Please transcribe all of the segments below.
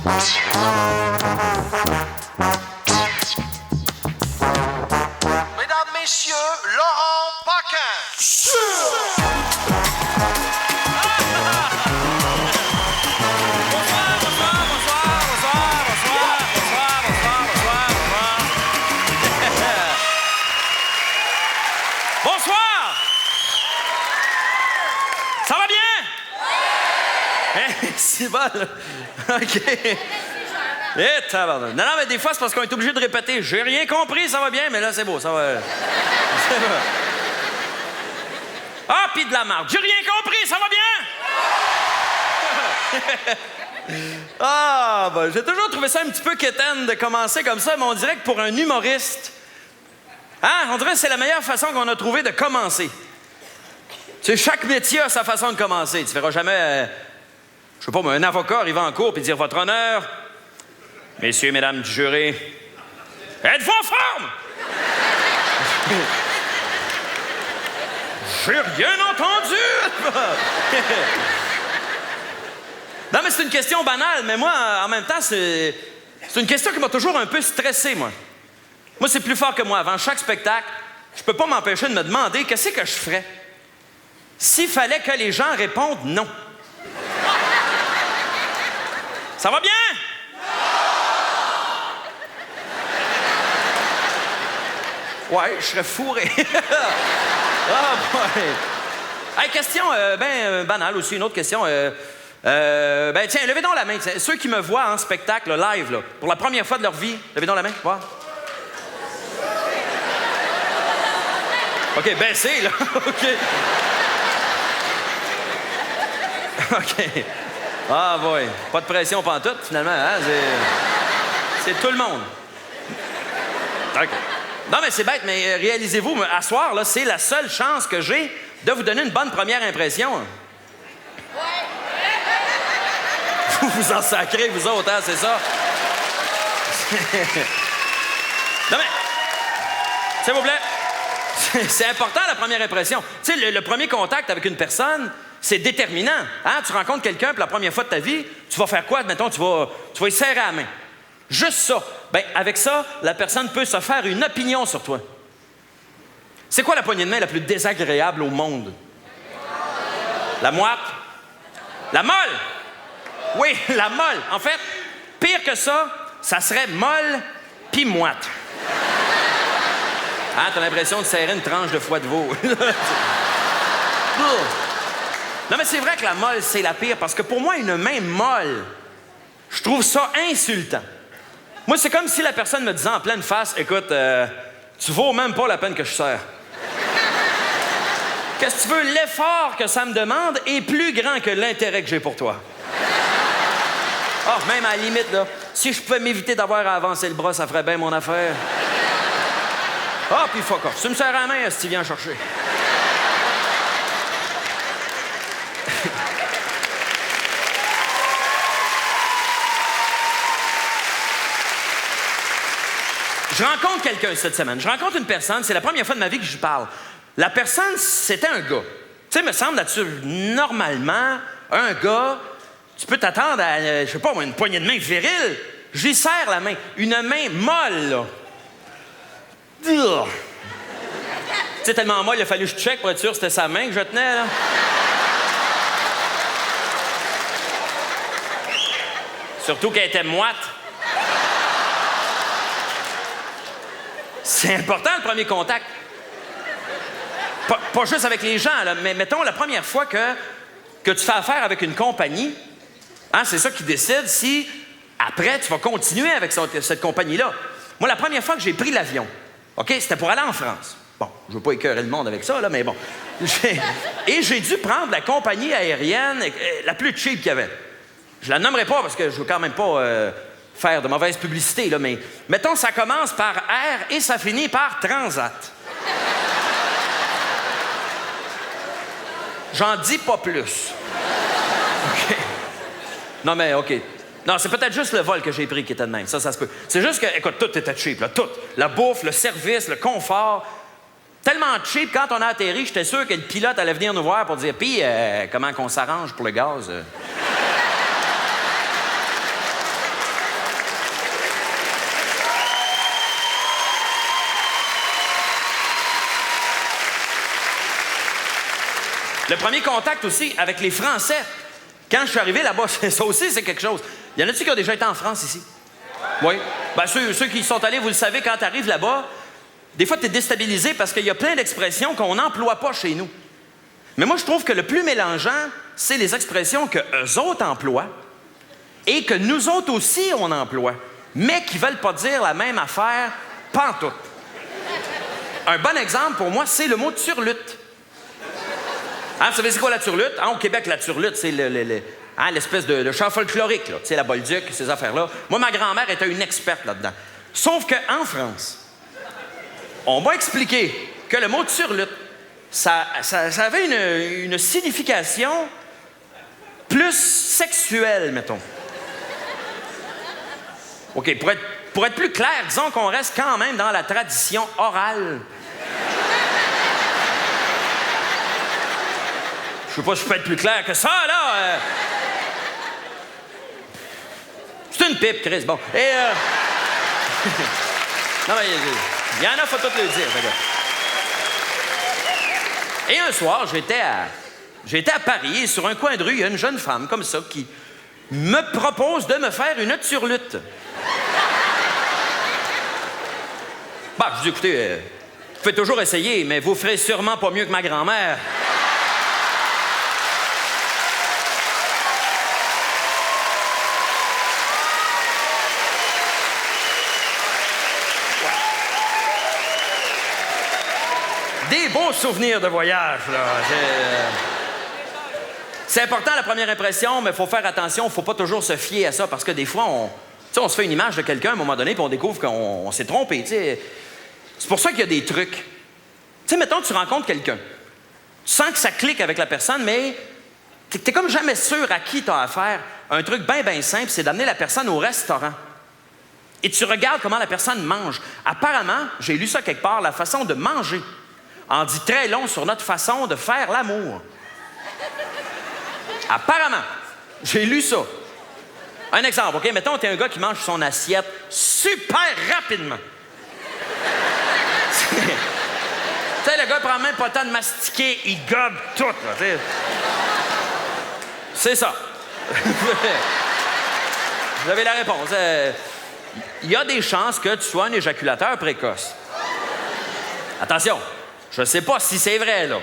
Mesdames, Messieurs, Laurent Paquin. Bonsoir! Ça va bien? Oui! C'est bon, là. OK. Eh, tabarnak. Non, mais des fois, c'est parce qu'on est obligé de répéter. J'ai rien compris, ça va bien, mais là, c'est beau, ça va. C'est bon. Ah, pis de la marde. J'ai rien compris, ça va bien? Ah, ben, j'ai toujours trouvé ça un petit peu quétaine de commencer comme ça, mais on dirait que pour un humoriste, hein, on dirait que c'est la meilleure façon qu'on a trouvé de commencer. Tu sais, chaque métier a sa façon de commencer. Tu verras jamais, je sais pas, un avocat arriver en cours et dire « Votre honneur, messieurs, mesdames du jury, êtes-vous en forme? » J'ai rien entendu! Non, mais c'est une question banale, mais moi, en même temps, c'est une question qui m'a toujours un peu stressé, moi. Moi, c'est plus fort que moi. Avant chaque spectacle, je peux pas m'empêcher de me demander qu'est-ce que je ferais s'il fallait que les gens répondent non. Ça va bien? Ouais, je serais fourré. Ah, ouais. Hey, question banale aussi, une autre question. Tiens, levez donc la main. Ceux qui me voient en spectacle, là, live, là, pour la première fois de leur vie, levez donc la main. Voir. OK, baissez, là. OK. OK. Ah, boy. Pas de pression pantoute, finalement. Hein? C'est tout le monde. OK. Non, mais c'est bête, mais réalisez-vous, à soir, là, c'est la seule chance que j'ai de vous donner une bonne première impression. Vous vous en sacrez, vous autres, hein, c'est ça? Non, mais, s'il vous plaît, c'est important, la première impression. Tu sais, le premier contact avec une personne, c'est déterminant. Hein? Tu rencontres quelqu'un pour la première fois de ta vie, tu vas faire quoi? Mettons, tu vas lui serrer la main. Juste ça. Bien, avec ça, la personne peut se faire une opinion sur toi. C'est quoi la poignée de main la plus désagréable au monde? La moite? La molle? Oui, la molle. En fait, pire que ça, ça serait molle puis moite. Hein, t'as l'impression de serrer une tranche de foie de veau. Non, mais c'est vrai que la molle, c'est la pire, parce que pour moi, une main molle, je trouve ça insultant. Moi, c'est comme si la personne me disait en pleine face, « Écoute, tu vaux même pas la peine que je serre. » Qu'est-ce que tu veux? L'effort que ça me demande est plus grand que l'intérêt que j'ai pour toi. Ah, même à la limite, là, si je pouvais m'éviter d'avoir à avancer le bras, ça ferait bien mon affaire. Ah, puis fuck off. Si tu me serres la main, si tu viens chercher. Je rencontre quelqu'un cette semaine. Je rencontre une personne, c'est la première fois de ma vie que je lui parle. La personne, c'était un gars. Tu sais, me semble là-dessus, normalement, un gars, tu peux t'attendre à, je sais pas, une poignée de main virile. J'y serre la main. Une main molle, là. Tu sais, tellement molle, il a fallu que je check pour être sûr que c'était sa main que je tenais, là. Surtout qu'elle était moite. C'est important, le premier contact. Pas juste avec les gens, là, mais mettons, la première fois que tu fais affaire avec une compagnie, hein, c'est ça qui décide si, après, tu vas continuer avec cette compagnie-là. Moi, la première fois que j'ai pris l'avion, OK, c'était pour aller en France. Bon, je veux pas écœurer le monde avec ça, là, mais bon. Et j'ai dû prendre la compagnie aérienne la plus cheap qu'il y avait. Je la nommerai pas parce que je veux quand même pas faire de mauvaise publicité, là, mais mettons, ça commence par Air et ça finit par Transat. J'en dis pas plus. OK. Non, mais OK. Non, c'est peut-être juste le vol que j'ai pris qui était de même. Ça se peut. C'est juste que, écoute, tout était cheap, là, tout. La bouffe, le service, le confort. Tellement cheap, quand on a atterri, j'étais sûr que le pilote allait venir nous voir pour dire « Puis, comment qu'on s'arrange pour le gaz? Le premier contact aussi avec les Français. Quand je suis arrivé là-bas, ça aussi, c'est quelque chose. Y en a-tu qui ont déjà été en France ici? Oui. Ben, ceux qui y sont allés, vous le savez, quand tu arrives là-bas, des fois, tu es déstabilisé parce qu'il y a plein d'expressions qu'on n'emploie pas chez nous. Mais moi, je trouve que le plus mélangeant, c'est les expressions que eux autres emploient et que nous autres aussi, on emploie, mais qui ne veulent pas dire la même affaire pantoute. Un bon exemple, pour moi, c'est le mot turlute. Hein, vous savez c'est quoi la turlute? Hein, au Québec, la turlute, c'est l'espèce de chant folklorique, là. Tu sais, la bolduc, ces affaires-là. Moi, ma grand-mère était une experte là-dedans. Sauf qu'en France, on m'a expliqué que le mot turlute, ça avait une signification plus sexuelle, mettons. OK, pour être plus clair, disons qu'on reste quand même dans la tradition orale. Je sais pas si je peux être plus clair que ça, là. C'est une pipe, Chris, bon. Et, non, mais il y en a, faut tout le dire, regarde. Et un soir, j'étais à Paris, et sur un coin de rue, il y a une jeune femme comme ça qui me propose de me faire une turlute. Bah, je dis, écoutez, vous pouvez toujours essayer, mais vous ferez sûrement pas mieux que ma grand-mère. Des beaux souvenirs de voyage, là. C'est important, la première impression, mais il faut faire attention, il ne faut pas toujours se fier à ça, parce que des fois, on se fait une image de quelqu'un à un moment donné, puis on découvre qu'on s'est trompé, tu sais. C'est pour ça qu'il y a des trucs. Tu sais, mettons, tu rencontres quelqu'un. Tu sens que ça clique avec la personne, mais t'es comme jamais sûr à qui tu as affaire. Un truc bien simple, c'est d'amener la personne au restaurant. Et tu regardes comment la personne mange. Apparemment, j'ai lu ça quelque part, la façon de manger en dit très long sur notre façon de faire l'amour. Apparemment, j'ai lu ça. Un exemple, OK? Mettons, t'es un gars qui mange son assiette super rapidement. Tu sais, le gars prend même pas le temps de mastiquer, il gobe tout, là, t'sais. C'est ça. Vous avez la réponse. Il y a des chances que tu sois un éjaculateur précoce. Attention, je ne sais pas si c'est vrai, là.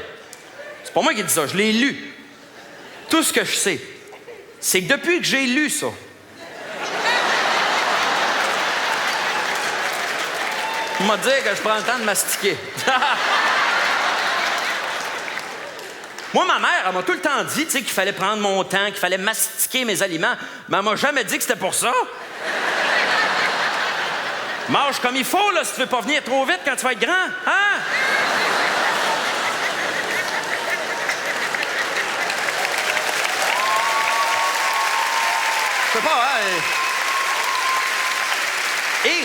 C'est pas moi qui dis ça, je l'ai lu. Tout ce que je sais, c'est que depuis que j'ai lu ça, il m'a dit que je prends le temps de mastiquer. Moi, ma mère, elle m'a tout le temps dit, tu sais, qu'il fallait prendre mon temps, qu'il fallait mastiquer mes aliments, mais elle m'a jamais dit que c'était pour ça. Mange comme il faut, là, si tu veux pas venir trop vite quand tu vas être grand, hein? Je sais pas, hein? Et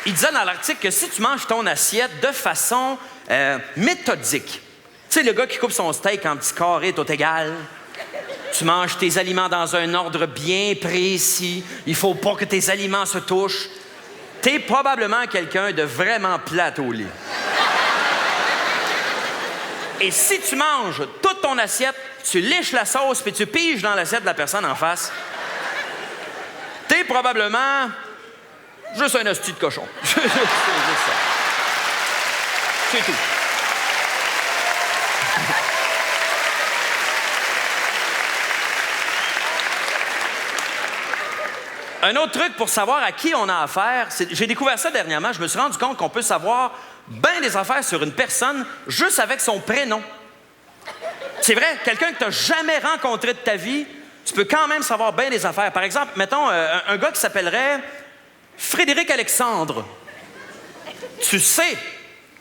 il disait dans l'article que si tu manges ton assiette de façon méthodique, tu sais, le gars qui coupe son steak en petits carrés tout égal, tu manges tes aliments dans un ordre bien précis, il faut pas que tes aliments se touchent, t'es probablement quelqu'un de vraiment plate au lit. Et si tu manges toute ton assiette, tu liches la sauce puis tu piges dans l'assiette de la personne en face, t'es probablement juste un hostie de cochon. C'est juste ça. C'est tout. Un autre truc pour savoir à qui on a affaire, j'ai découvert ça dernièrement, je me suis rendu compte qu'on peut savoir bien des affaires sur une personne juste avec son prénom. C'est vrai, quelqu'un que tu n'as jamais rencontré de ta vie, tu peux quand même savoir bien des affaires. Par exemple, mettons, un gars qui s'appellerait Frédéric Alexandre. Tu sais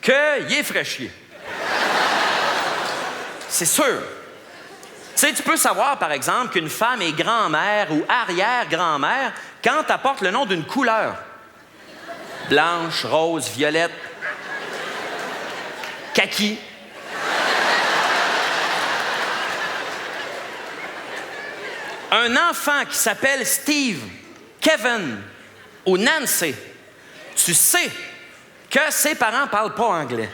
qu'il est fraîchier. C'est sûr. Tu sais, tu peux savoir, par exemple, qu'une femme est grand-mère ou arrière-grand-mère quand elle porte le nom d'une couleur. Blanche, rose, violette, kaki. Un enfant qui s'appelle Steve, Kevin ou Nancy, tu sais que ses parents ne parlent pas anglais.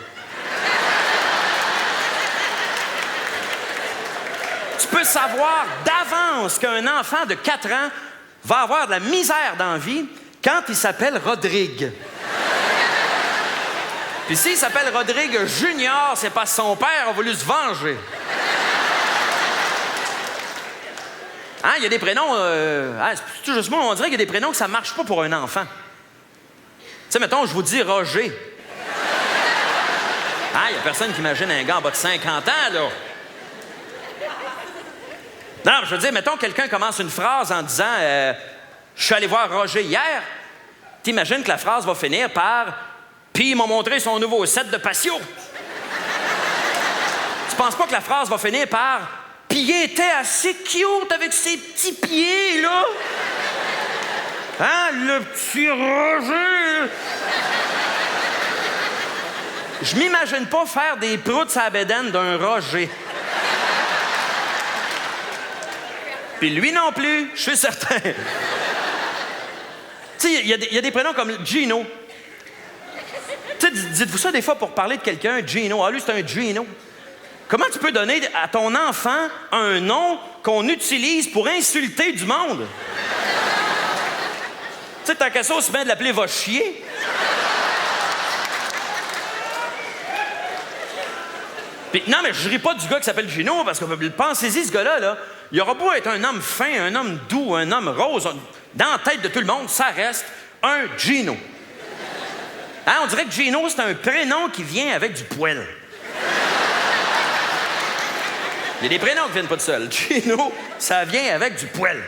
savoir d'avance qu'un enfant de 4 ans va avoir de la misère dans la vie quand il s'appelle Rodrigue. Puis s'il s'appelle Rodrigue Junior, c'est parce que son père a voulu se venger. Hein, il y a des prénoms... c'est tout juste moi, on dirait qu'il y a des prénoms que ça marche pas pour un enfant. Tu sais, mettons, je vous dis Roger. Ah, il n'y a personne qui imagine un gars en bas de 50 ans, là. Non, je veux dire, mettons, quelqu'un commence une phrase en disant « Je suis allé voir Roger hier ». T'imagines que la phrase va finir par « Puis il m'a montré son nouveau set de patio ». Tu penses pas que la phrase va finir par « Puis il était assez cute avec ses petits pieds, là ». Hein, le petit Roger. Je m'imagine pas faire des proutes à la bédaine d'un Roger. Puis lui non plus, je suis certain. Tu sais, il y a des prénoms comme Gino. Tu sais, dites-vous ça des fois pour parler de quelqu'un, Gino. Ah, lui, c'est un Gino. Comment tu peux donner à ton enfant un nom qu'on utilise pour insulter du monde? Tu sais, tant qu'à ça, aussi bien de l'appeler « va chier ». Puis, non, mais je ris pas du gars qui s'appelle Gino, parce que pensez-y, ce gars-là, là, il aura beau être un homme fin, un homme doux, un homme rose, dans la tête de tout le monde, ça reste un Gino. Hein, on dirait que Gino, c'est un prénom qui vient avec du poil. Il y a des prénoms qui viennent pas de seul. Gino, ça vient avec du poil.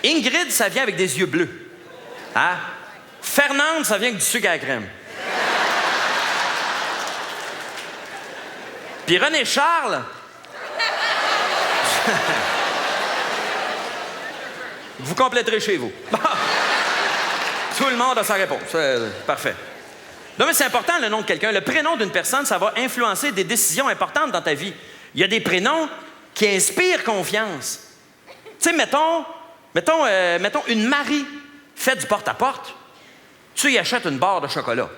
Ingrid, ça vient avec des yeux bleus. Hein? Fernande, ça vient avec du sucre à la crème. Puis René Charles... vous compléterez chez vous. Tout le monde a sa réponse. Parfait. Non, mais c'est important, le nom de quelqu'un. Le prénom d'une personne, ça va influencer des décisions importantes dans ta vie. Il y a des prénoms qui inspirent confiance. Tu sais, mettons, une Marie fait du porte-à-porte, tu y achètes une barre de chocolat.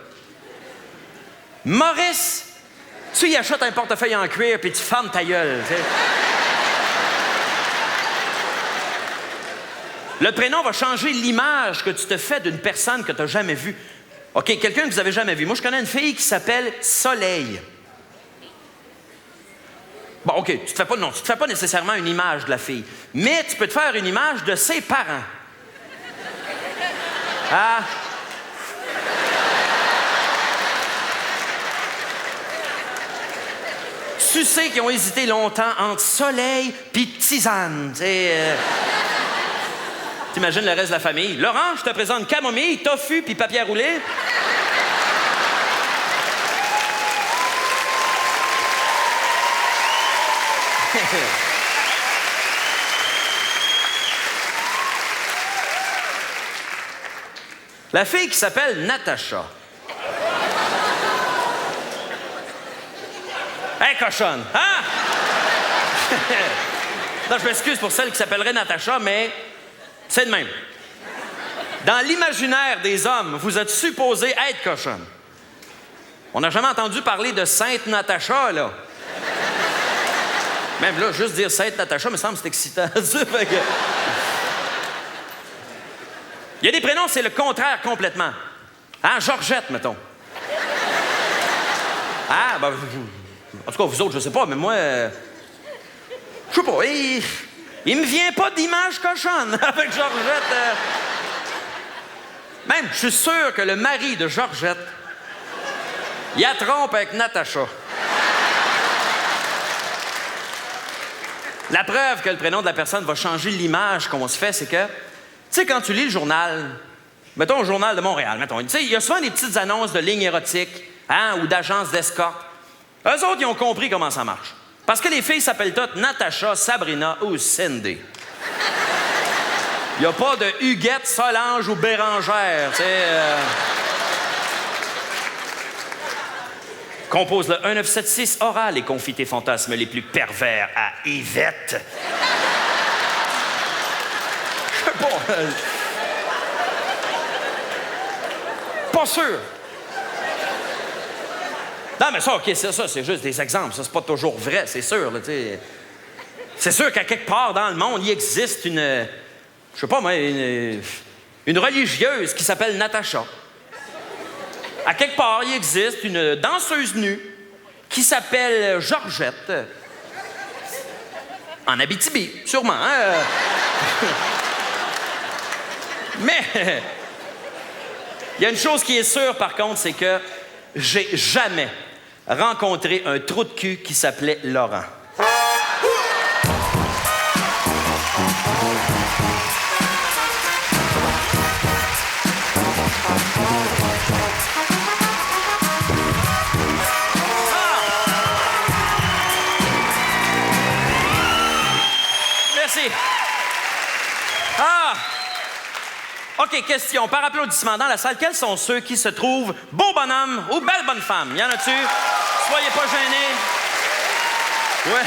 Maurice, tu y achètes un portefeuille en cuir puis tu fermes ta gueule. T'sais. Le prénom va changer l'image que tu te fais d'une personne que tu n'as jamais vue. OK, quelqu'un que vous n'avez jamais vu. Moi, je connais une fille qui s'appelle Soleil. Bon, OK, tu te fais pas nécessairement une image de la fille, mais tu peux te faire une image de ses parents. Ah... Tu sais qu'ils ont hésité longtemps entre soleil puis tisane. T'imagines le reste de la famille. Laurent, je te présente camomille, tofu puis papier à rouler. La fille qui s'appelle Natacha. Hey, cochonne! Hein? Non, je m'excuse pour celle qui s'appellerait Natacha, mais c'est de même. Dans l'imaginaire des hommes, vous êtes supposé être cochonne. On n'a jamais entendu parler de Sainte Natacha, là. Même là, juste dire Sainte Natacha, me semble que c'est excitant. Il y a des prénoms, c'est le contraire complètement. Hein? Georgette, mettons. Ah, ben... En tout cas, vous autres, je sais pas, mais moi... je sais pas, il me vient pas d'image cochonne avec Georgette. Même, je suis sûr que le mari de Georgette, il a trompe avec Natacha. La preuve que le prénom de la personne va changer l'image qu'on se fait, c'est que, tu sais, quand tu lis le journal, mettons le journal de Montréal, mettons, tu sais, il y a souvent des petites annonces de lignes érotiques, hein, ou d'agences d'escorte. Eux autres, ils ont compris comment ça marche. Parce que les filles s'appellent toutes Natacha, Sabrina ou Cindy. Il n'y a pas de Huguette, Solange ou Bérangère, tu sais. Compose le 1976 oral et confie tes fantasmes les plus pervers à Yvette. Bon. Pas sûr. Non, mais ça, OK, ça c'est juste des exemples. Ça, c'est pas toujours vrai, c'est sûr. Là, C'est sûr qu'à quelque part dans le monde, il existe une... Je sais pas moi, une religieuse qui s'appelle Natacha. À quelque part, il existe une danseuse nue qui s'appelle Georgette. En Abitibi, sûrement. Hein? Mais il y a une chose qui est sûre, par contre, c'est que j'ai jamais rencontré un trou de cul qui s'appelait Laurent. Merci. Ah! OK, question. Par applaudissement dans la salle, quels sont ceux qui se trouvent beaux bonhommes ou belles bonnes femmes? Y en a-tu? Soyez pas gênés. Ouais.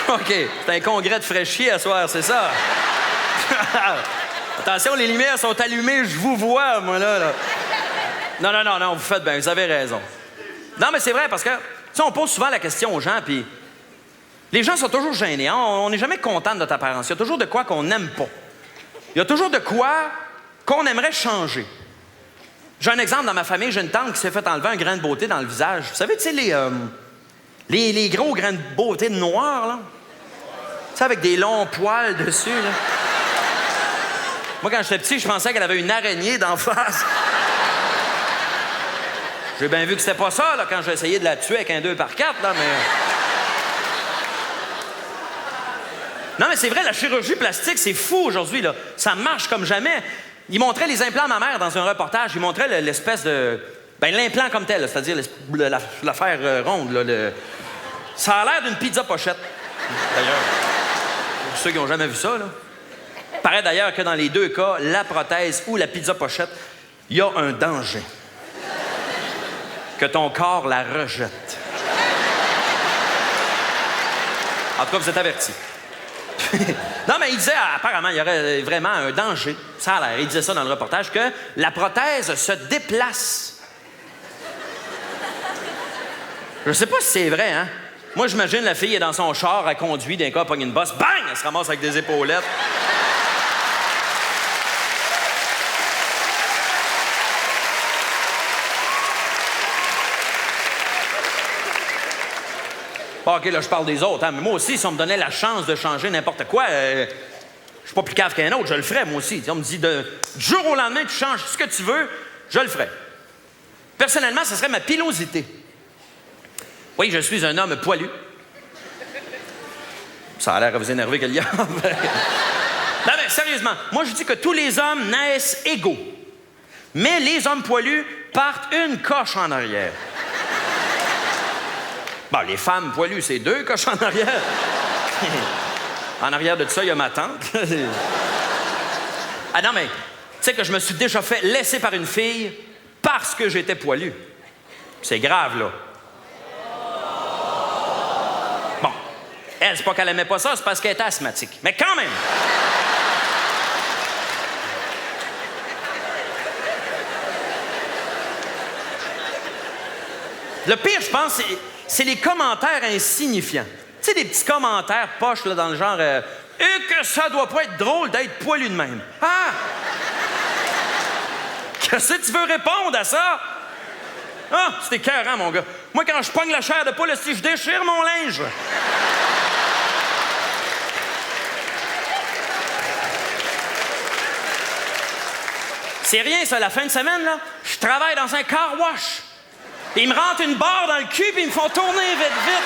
OK, c'est un congrès de fraîchiers à soir, c'est ça? Attention, les lumières sont allumées, je vous vois, moi, là. Non, vous faites bien, vous avez raison. Non, mais c'est vrai, parce que, tu sais, on pose souvent la question aux gens, puis les gens sont toujours gênés. Hein? On n'est jamais content de notre apparence. Il y a toujours de quoi qu'on n'aime pas. Il y a toujours de quoi qu'on aimerait changer. J'ai un exemple dans ma famille. J'ai une tante qui s'est fait enlever un grain de beauté dans le visage. Vous savez, tu sais, les gros grains de beauté noirs, là? Tu sais, avec des longs poils dessus, là. Moi, quand j'étais petit, je pensais qu'elle avait une araignée d'en face. J'ai bien vu que c'était pas ça, là, quand j'ai essayé de la tuer avec un 2x4, là, mais... Non, mais c'est vrai, la chirurgie plastique, c'est fou aujourd'hui, là. Ça marche comme jamais. Ils montraient les implants à ma mère dans un reportage. Ils montraient l'espèce de... Ben, l'implant comme tel, là, c'est-à-dire l'affaire ronde, là. Ça a l'air d'une pizza pochette, d'ailleurs. Pour ceux qui n'ont jamais vu ça, là. Paraît d'ailleurs que dans les deux cas, la prothèse ou la pizza pochette, il y a un danger. Que ton corps la rejette. En tout cas, vous êtes avertis. Non, mais il disait, apparemment, il y aurait vraiment un danger. Ça a l'air. Il disait ça dans le reportage, que la prothèse se déplace. Je sais pas si c'est vrai, hein? Moi, j'imagine la fille est dans son char, elle conduit, d'un cas, elle pogne une bosse, bang! Elle se ramasse avec des épaulettes. Bon, OK, là, je parle des autres, hein? Mais moi aussi, si on me donnait la chance de changer n'importe quoi, je suis pas plus cave qu'un autre, je le ferais, moi aussi. Si on me dit du jour au lendemain, tu changes ce que tu veux, je le ferais. Personnellement, ce serait ma pilosité. Oui, je suis un homme poilu. Ça a l'air à vous énerver, Kélian. Non, mais sérieusement, moi, je dis que tous les hommes naissent égaux. Mais les hommes poilus partent une coche en arrière. Bon, les femmes poilues, c'est 2 coches en arrière. En arrière de ça, il y a ma tante. Ah non, mais tu sais que je me suis déjà fait laisser par une fille parce que j'étais poilu. C'est grave, là. Bon, elle, c'est pas qu'elle aimait pas ça, c'est parce qu'elle était asthmatique. Mais quand même! Le pire, je pense, c'est les commentaires insignifiants. Tu sais, des petits commentaires poches, là, dans le genre et que ça doit pas être drôle d'être poilu de même. Ah! Qu'est-ce que tu veux répondre à ça? Ah, c'est écœurant, mon gars. Moi, quand je pogne la chair de poule, si je déchire mon linge. C'est rien, ça, la fin de semaine, là. Je travaille dans un car wash. Puis ils me rentrent une barre dans le cul, puis ils me font tourner vite, vite.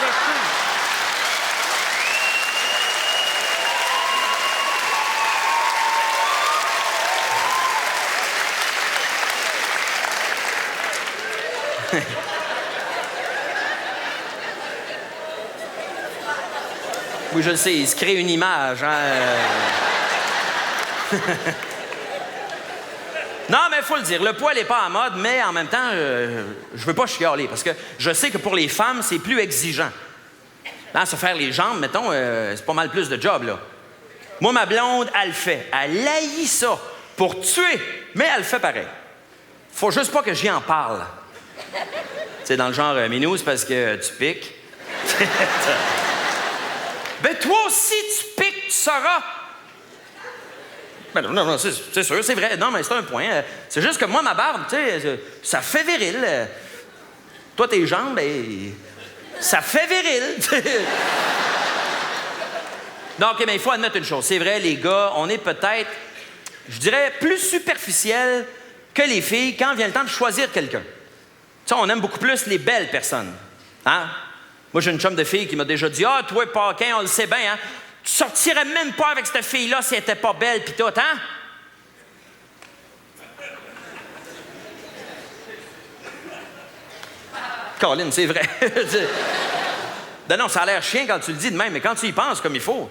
Oui, je le sais, il se crée une image, hein. Non, mais il faut le dire, le poil n'est pas en mode, mais en même temps, je veux pas chialer, parce que je sais que pour les femmes, c'est plus exigeant. Hein, se faire les jambes, mettons, c'est pas mal plus de job, là. Moi, ma blonde, elle le fait. Elle haït ça pour tuer, mais elle le fait pareil. Faut juste pas que j'y en parle. C'est dans le genre, Minou, c'est parce que tu piques. Ben, toi aussi, tu piques, tu sauras. Ben non, c'est sûr, c'est vrai. Non, mais c'est un point. C'est juste que moi, ma barbe, tu sais, ça fait viril. Toi, tes jambes, ben, ça fait viril. Non, OK, mais il faut admettre une chose. C'est vrai, les gars, on est peut-être, je dirais, plus superficiels que les filles quand vient le temps de choisir quelqu'un. Tu sais, on aime beaucoup plus les belles personnes. Hein? Moi, j'ai une chum de fille qui m'a déjà dit « Ah, toi, Paquin, on le sait bien, hein? Tu sortirais même pas avec cette fille-là si elle était pas belle pis tout, hein? » Colin, c'est vrai. Non, ça a l'air chien quand tu le dis de même, mais quand tu y penses comme il faut.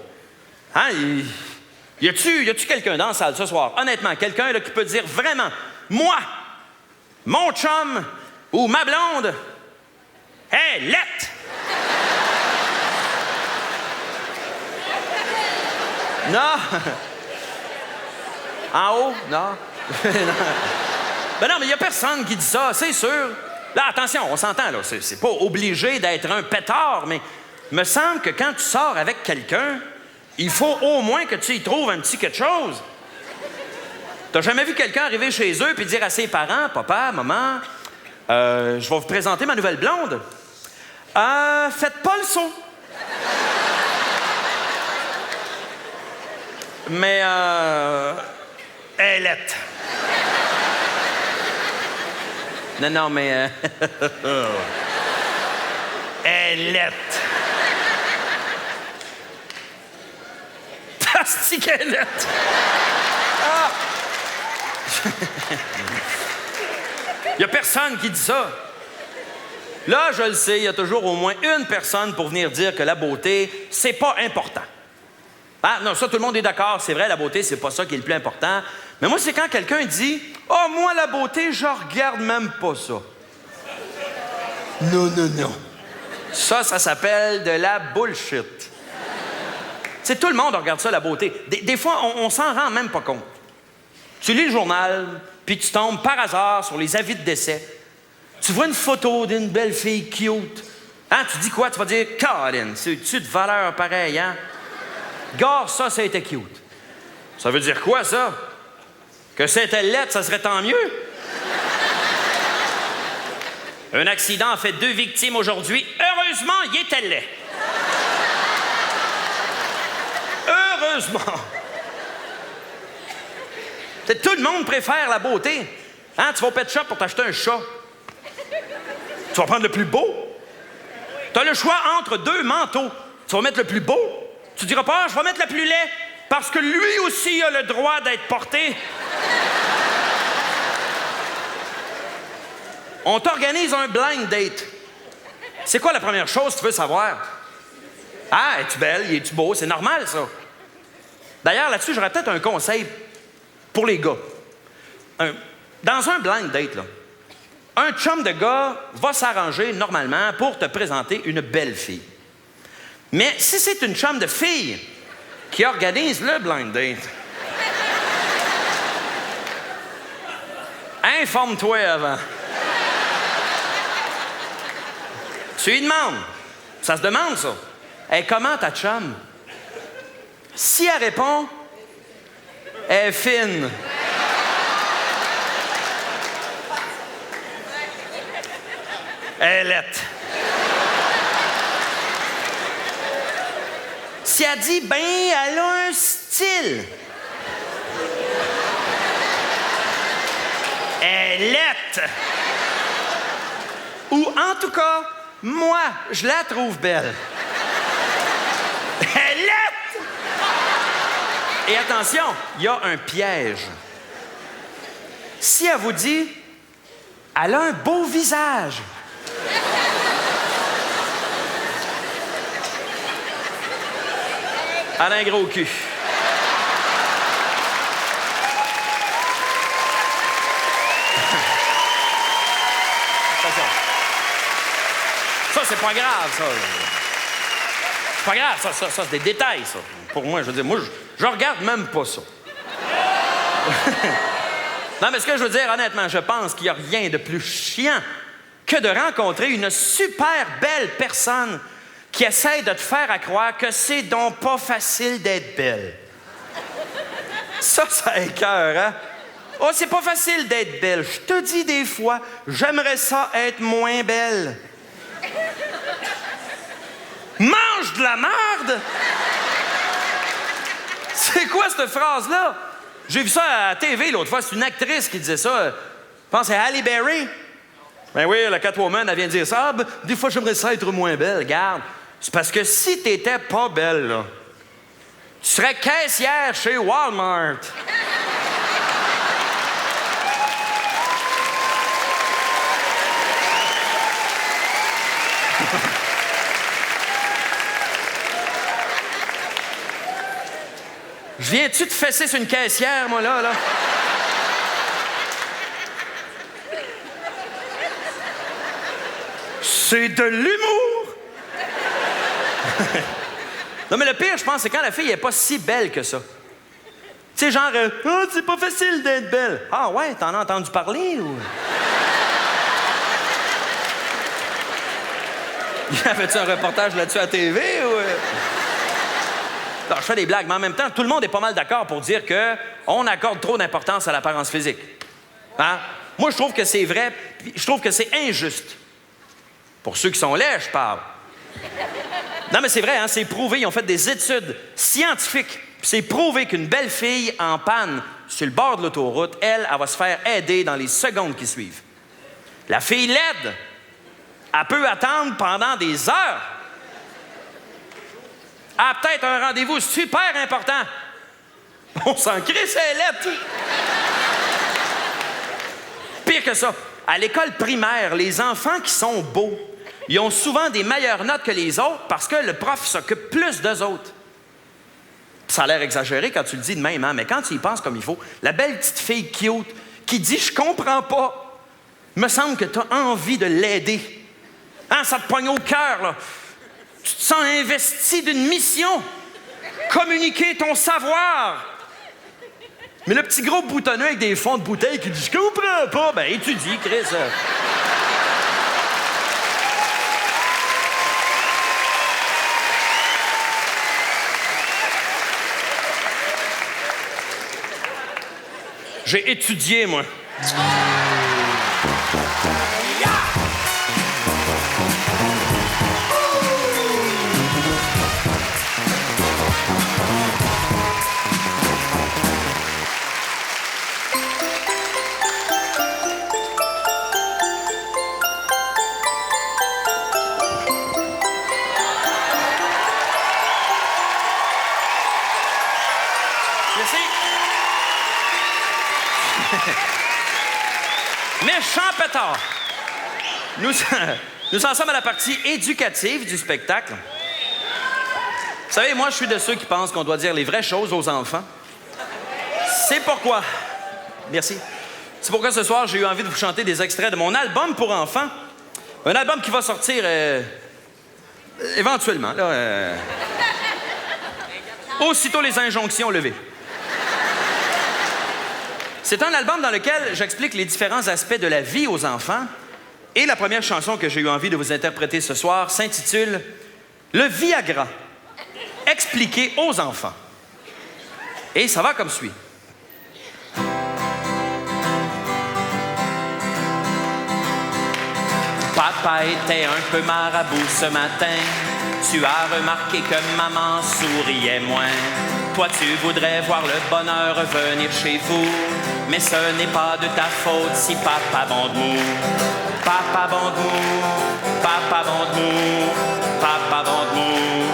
Hein? Y a-tu quelqu'un dans la salle ce soir? Honnêtement, quelqu'un là, qui peut dire vraiment, moi, mon chum ou ma blonde, hey, lettre! Non! En haut? Non. Ben non, mais il n'y a personne qui dit ça, c'est sûr. Là, attention, on s'entend, là. C'est pas obligé d'être un pétard, mais il me semble que quand tu sors avec quelqu'un, il faut au moins que tu y trouves un petit quelque chose. T'as jamais vu quelqu'un arriver chez eux puis dire à ses parents, « Papa, maman, je vais vous présenter ma nouvelle blonde. Faites pas le saut. Mais, elle est. Non, mais, elle est. Plastique, elle est. Ah! Il n'y a personne qui dit ça. Là, je le sais, il y a toujours au moins une personne pour venir dire que la beauté, c'est pas important. Ah, non, ça, tout le monde est d'accord. C'est vrai, la beauté, c'est pas ça qui est le plus important. Mais moi, c'est quand quelqu'un dit « Oh, moi, la beauté, je regarde même pas ça. » Non. Ça s'appelle de la bullshit. C'est tout le monde regarde ça, la beauté. Des fois, on s'en rend même pas compte. Tu lis le journal, puis tu tombes par hasard sur les avis de décès. Tu vois une photo d'une belle fille cute. Hein, tu dis quoi? Tu vas dire « Colin, c'est-tu de valeur pareille, hein? » Gare, ça a été cute. Ça veut dire quoi, ça? Que c'était laid, ça serait tant mieux? Un accident a fait 2 victimes aujourd'hui. Heureusement, il était laid. Heureusement. Tout le monde préfère la beauté. Hein? Tu vas au pet shop pour t'acheter un chat. Tu vas prendre le plus beau. Tu as le choix entre 2 manteaux. Tu vas mettre le plus beau. Tu diras pas, je vais mettre le plus laid, parce que lui aussi a le droit d'être porté. On t'organise un blind date. C'est quoi la première chose que tu veux savoir? Ah, es-tu belle? Es-tu beau? C'est normal, ça. D'ailleurs, là-dessus, j'aurais peut-être un conseil pour les gars. Dans un blind date, là, un chum de gars va s'arranger normalement pour te présenter une belle fille. Mais si c'est une chum de fille qui organise le blind date, informe-toi avant. Tu lui demandes. Ça se demande, ça. Hey, comment ta chum? Si elle répond, elle est fine. Elle est. Si elle dit, ben, elle a un style. Elle est. Ou en tout cas, moi, je la trouve belle. Elle est. Et attention, il y a un piège. Si elle vous dit, elle a un beau visage. Elle a un gros cul. Ça, c'est pas grave, ça. C'est pas grave, ça, c'est des détails, ça. Pour moi, je veux dire, moi, je regarde même pas ça. Non, mais ce que je veux dire, honnêtement, je pense qu'il n'y a rien de plus chiant que de rencontrer une super belle personne qui essaie de te faire à croire que c'est donc pas facile d'être belle. Ça écoeure, hein? Oh, c'est pas facile d'être belle. Je te dis des fois, j'aimerais ça être moins belle. Mange de la merde! C'est quoi cette phrase-là? J'ai vu ça à la TV l'autre fois. C'est une actrice qui disait ça. Je pense que c'est Halle Berry. Ben oui, la Catwoman, elle vient de dire ça. Ah, ben, des fois, j'aimerais ça être moins belle. Regarde. C'est parce que si t'étais pas belle, là, tu serais caissière chez Walmart. Je viens-tu te fesser sur une caissière, moi, là? C'est de l'humour! Non, mais le pire, je pense, c'est quand la fille n'est pas si belle que ça. Tu sais, genre, oh, c'est pas facile d'être belle. Ah ouais, t'en as entendu parler ou? Y avait-tu un reportage là-dessus à TV ou? Non, je fais des blagues, mais en même temps, tout le monde est pas mal d'accord pour dire qu'on accorde trop d'importance à l'apparence physique. Hein? Moi, je trouve que c'est vrai, puis je trouve que c'est injuste. Pour ceux qui sont laids, je parle. Non, mais c'est vrai, hein, c'est prouvé. Ils ont fait des études scientifiques. C'est prouvé qu'une belle fille en panne sur le bord de l'autoroute, elle va se faire aider dans les secondes qui suivent. La fille laide, elle peut attendre pendant des heures. Elle a peut-être un rendez-vous super important. On s'en crisse, elle est laide. Pire que ça, à l'école primaire, les enfants qui sont beaux, ils ont souvent des meilleures notes que les autres parce que le prof s'occupe plus d'eux autres. Ça a l'air exagéré quand tu le dis de même, hein? Mais quand tu y penses comme il faut, la belle petite fille cute qui dit « Je comprends pas », me semble que tu as envie de l'aider. Hein? Ça te pogne au cœur, là. Tu te sens investi d'une mission. Communiquer ton savoir. Mais le petit gros boutonneux avec des fonds de bouteille qui dit « Je comprends pas », ben étudie, Chris. J'ai étudié, moi. Méchant pétard! Nous en sommes à la partie éducative du spectacle. Vous savez, moi, je suis de ceux qui pensent qu'on doit dire les vraies choses aux enfants. C'est pourquoi... Merci. C'est pourquoi ce soir, j'ai eu envie de vous chanter des extraits de mon album pour enfants. Un album qui va sortir éventuellement, là. Aussitôt les injonctions levées. C'est un album dans lequel j'explique les différents aspects de la vie aux enfants. Et la première chanson que j'ai eu envie de vous interpréter ce soir s'intitule « Le Viagra, expliqué aux enfants ». Et ça va comme suit. Papa était un peu marabout ce matin. Tu as remarqué que maman souriait moins. Toi, tu voudrais voir le bonheur revenir chez vous. Mais ce n'est pas de ta faute si papa bande mou. Papa bande mou, papa bande mou, papa bande mou,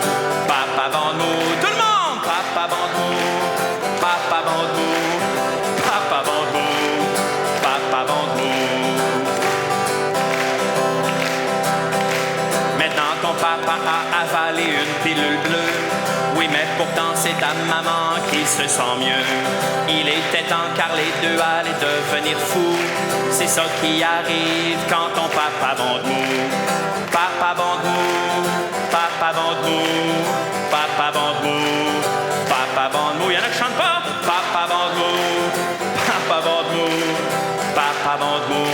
papa bande mou. Tout le monde! Papa bande mou, papa bande mou, papa bande mou, papa bande mou. Maintenant ton papa a avalé une pilule bleue. Oui, mais pourtant c'est ta maman qui se sent mieux. Il était temps car les deux allaient devenir fous. C'est ça qui arrive quand ton papa bande mou. Papa bande mou, papa bande mou, papa bande mou, papa bande mou. Y'en a qui chantent pas. Papa bande mou, papa bande mou, papa bande mou,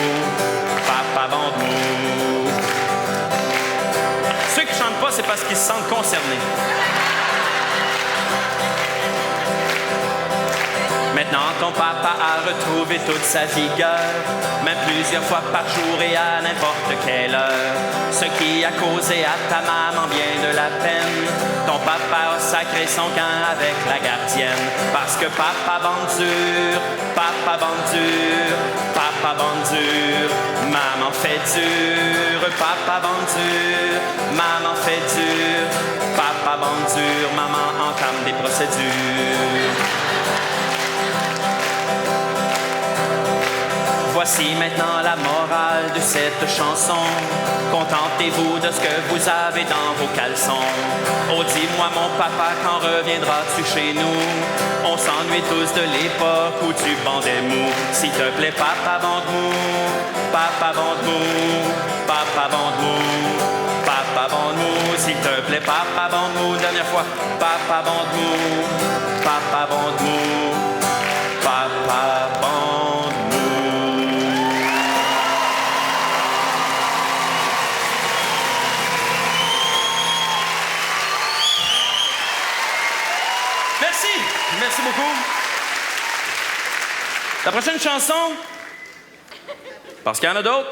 papa bande mou. ceux qui chantent pas, c'est parce qu'ils se sentent concernés. Maintenant, ton papa a retrouvé toute sa vigueur, même plusieurs fois par jour et à n'importe quelle heure. Ce qui a causé à ta maman bien de la peine. Ton papa a sacré son camp avec la gardienne. Parce que papa bande dur, papa bande dur, papa bande dur, maman fait dur, papa bande dur, maman fait dur, papa bande dur, maman entame des procédures. Voici maintenant la morale de cette chanson. Contentez-vous de ce que vous avez dans vos caleçons. Oh, dis-moi, mon papa, quand reviendras-tu chez nous? On s'ennuie tous de l'époque où tu bandais mou. S'il te plaît, papa, bande-mou. Papa, bande-mou. Papa, bande-mou. Papa, bande-mou. S'il te plaît, papa, bande-mou. Dernière fois. Papa, bande-mou. Papa, bande-mou. Papa, bande-mou. Merci beaucoup. La prochaine chanson, parce qu'il y en a d'autres.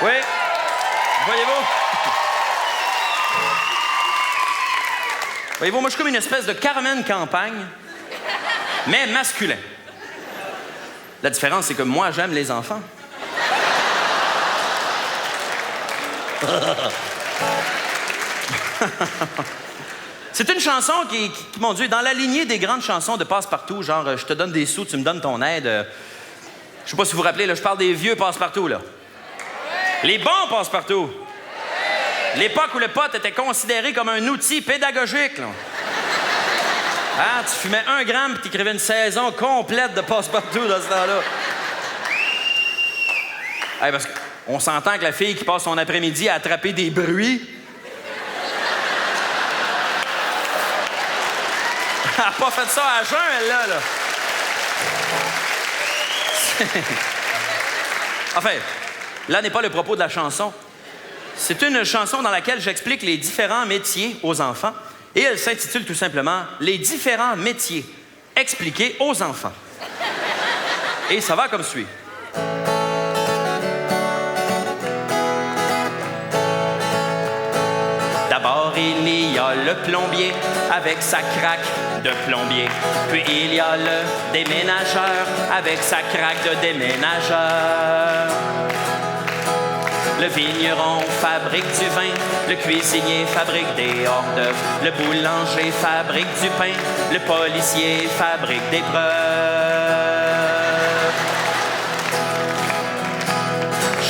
Oui, voyez-vous. Voyez-vous, moi, je suis comme une espèce de Carmen Campagne, mais masculin. La différence, c'est que moi, j'aime les enfants. C'est une chanson qui, mon Dieu, dans la lignée des grandes chansons de Passe-Partout, genre je te donne des sous, tu me donnes ton aide. Je sais pas si vous vous rappelez, là, je parle des vieux Passe-Partout, là. Les bons Passe-Partout. L'époque où le pot était considéré comme un outil pédagogique, là. Ah, tu fumais 1 gramme et t'écrivais une saison complète de Passe-Partout dans ce temps-là. Hey, parce qu'on s'entend que la fille qui passe son après-midi à attraper des bruits... Elle n'a pas fait ça à jeun, elle, là. Enfin, là n'est pas le propos de la chanson. C'est une chanson dans laquelle j'explique les différents métiers aux enfants et elle s'intitule tout simplement « Les différents métiers expliqués aux enfants ». Et ça va comme suit. D'abord, il y a le plombier avec sa craque de plombier. Puis il y a le déménageur avec sa craque de déménageur. Le vigneron fabrique du vin, le cuisinier fabrique des hors-d'œuvre, le boulanger fabrique du pain, le policier fabrique des preuves.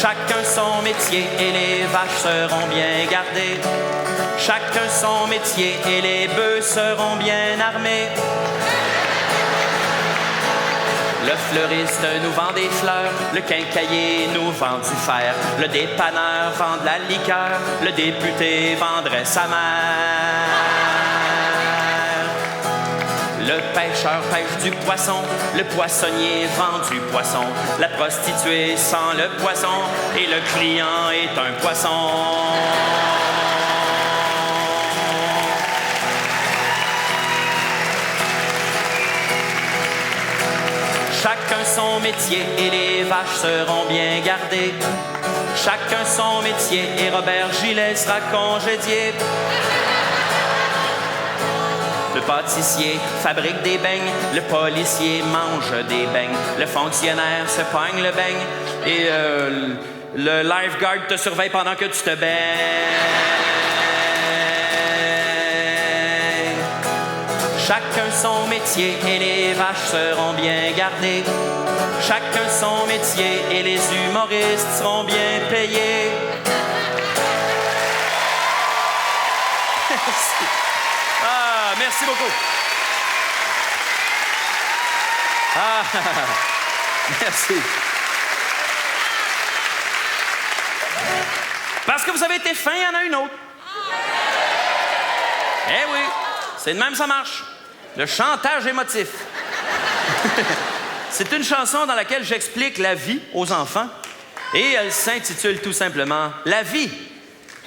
Chacun son métier et les vaches seront bien gardées. Chacun son métier et les bœufs seront bien armés. Le fleuriste nous vend des fleurs, le quincaillier nous vend du fer, le dépanneur vend de la liqueur, le député vendrait sa mère. Le pêcheur pêche du poisson, le poissonnier vend du poisson, la prostituée sent le poisson et le client est un poisson. Chacun son métier et les vaches seront bien gardées. Chacun son métier et Robert Gillet sera congédié. Le pâtissier fabrique des beignes, le policier mange des beignes, le fonctionnaire se pogne le beigne et le lifeguard te surveille pendant que tu te baignes. Chacun son métier et les vaches seront bien gardées. Chacun son métier et les humoristes seront bien payés. Merci. Ah, merci beaucoup. Ah, merci. Parce que vous avez été fin, il y en a une autre. Eh oui, c'est de même ça marche. Le chantage émotif. C'est une chanson dans laquelle j'explique la vie aux enfants et elle s'intitule tout simplement « La vie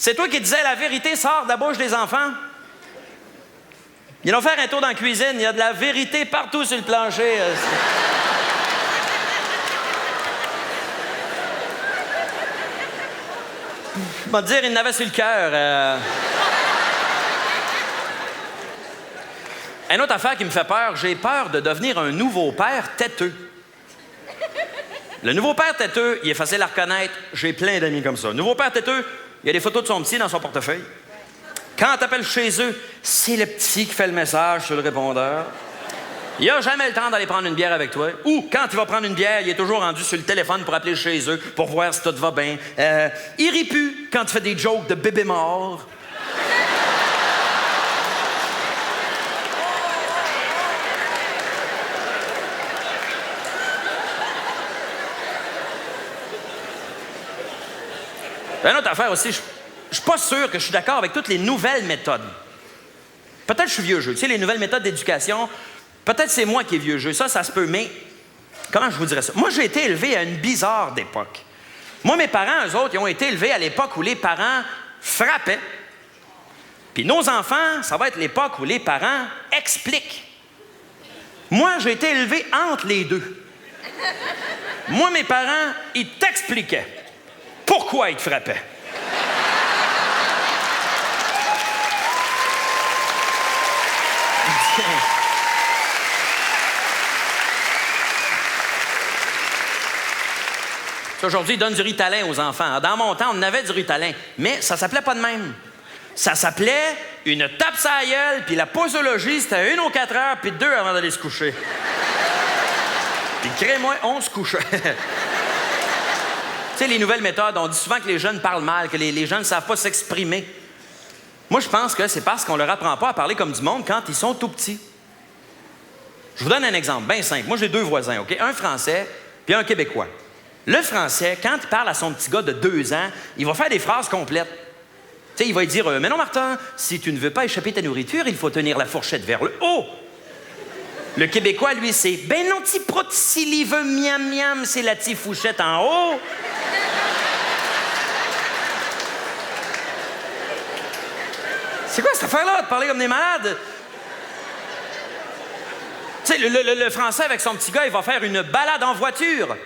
C'est toi qui disais la vérité sort de la bouche des enfants? Ils vont faire un tour dans la cuisine, il y a de la vérité partout sur le plancher. Je vais te dire, il n'avait sur le cœur. Une autre affaire qui me fait peur, j'ai peur de devenir un nouveau père têteux. Le nouveau père têteux, il est facile à reconnaître. J'ai plein d'amis comme ça. Nouveau père têteux, il y a des photos de son petit dans son portefeuille. Quand t'appelles chez eux, c'est le petit qui fait le message sur le répondeur. Il n'a jamais le temps d'aller prendre une bière avec toi. Ou, quand il va prendre une bière, il est toujours rendu sur le téléphone pour appeler chez eux, pour voir si tout va bien. Il rit plus quand tu fais des jokes de bébé mort. Une autre affaire aussi, je suis pas sûr que je suis d'accord avec toutes les nouvelles méthodes. Peut-être que je suis vieux jeu. Tu sais, les nouvelles méthodes d'éducation, peut-être c'est moi qui est vieux jeu. Ça se peut, mais comment je vous dirais ça? Moi, j'ai été élevé à une bizarre d'époque. Moi, mes parents, eux autres, ils ont été élevés à l'époque où les parents frappaient. Puis nos enfants, ça va être l'époque où les parents expliquent. Moi, j'ai été élevé entre les deux. Moi, mes parents, ils t'expliquaient pourquoi ils te frappaient. Aujourd'hui, ils donnent du Ritalin aux enfants. Dans mon temps, on avait du Ritalin, mais ça s'appelait pas de même. Ça s'appelait une tape sur la gueule, puis la posologie, c'était 1 aux 4 heures, puis 2 avant d'aller se coucher. Puis crée-moi, on se couchait. Tu sais, les nouvelles méthodes, on dit souvent que les jeunes parlent mal, que les jeunes ne savent pas s'exprimer. Moi, je pense que c'est parce qu'on leur apprend pas à parler comme du monde quand ils sont tout petits. Je vous donne un exemple bien simple. Moi, j'ai 2 voisins, OK? Un Français puis un Québécois. Le Français, quand il parle à son petit gars de 2 ans, il va faire des phrases complètes. Tu sais, il va lui dire « Mais non, Martin, si tu ne veux pas échapper ta nourriture, il faut tenir la fourchette vers le haut. » Le Québécois, lui, c'est « Ben non, ti prot, si li veut miam miam, c'est la ti fourchette en haut. » C'est quoi cette affaire-là, de parler comme des malades? Tu sais, le Français, avec son petit gars, il va faire une balade en voiture.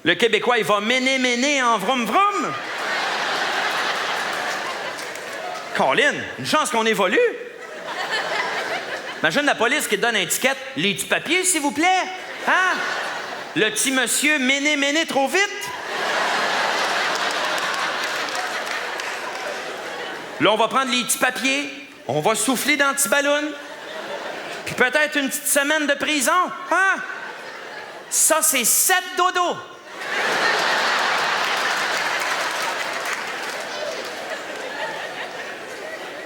Le Québécois, il va méner en vroom-vroom. Colin, une chance qu'on évolue. Imagine la police qui te donne un ticket. Les petits papiers, s'il vous plaît. Hein? Le petit monsieur méné trop vite. Là, on va prendre les petits papiers. On va souffler dans le petit ballon. Puis peut-être une petite semaine de prison. Hein? Ça, c'est 7 dodos.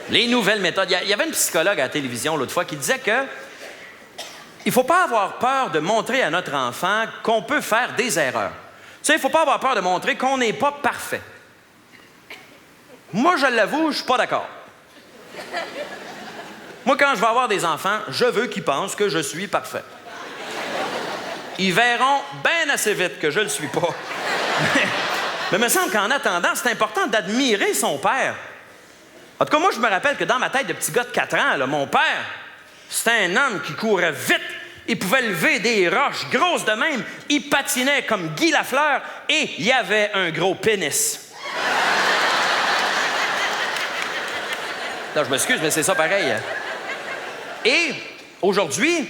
Les nouvelles méthodes. Il y avait une psychologue à la télévision l'autre fois qui disait que il ne faut pas avoir peur de montrer à notre enfant qu'on peut faire des erreurs. Tu sais, il ne faut pas avoir peur de montrer qu'on n'est pas parfait. Moi, je l'avoue, je ne suis pas d'accord. Moi, quand je vais avoir des enfants, je veux qu'ils pensent que je suis parfait. Ils verront bien assez vite que je ne le suis pas. Mais il me semble qu'en attendant, c'est important d'admirer son père. En tout cas, moi, je me rappelle que dans ma tête de petit gars de 4 ans, là, mon père, c'était un homme qui courait vite. Il pouvait lever des roches grosses de même. Il patinait comme Guy Lafleur et il avait un gros pénis. Non, je m'excuse, mais c'est ça pareil. Et aujourd'hui,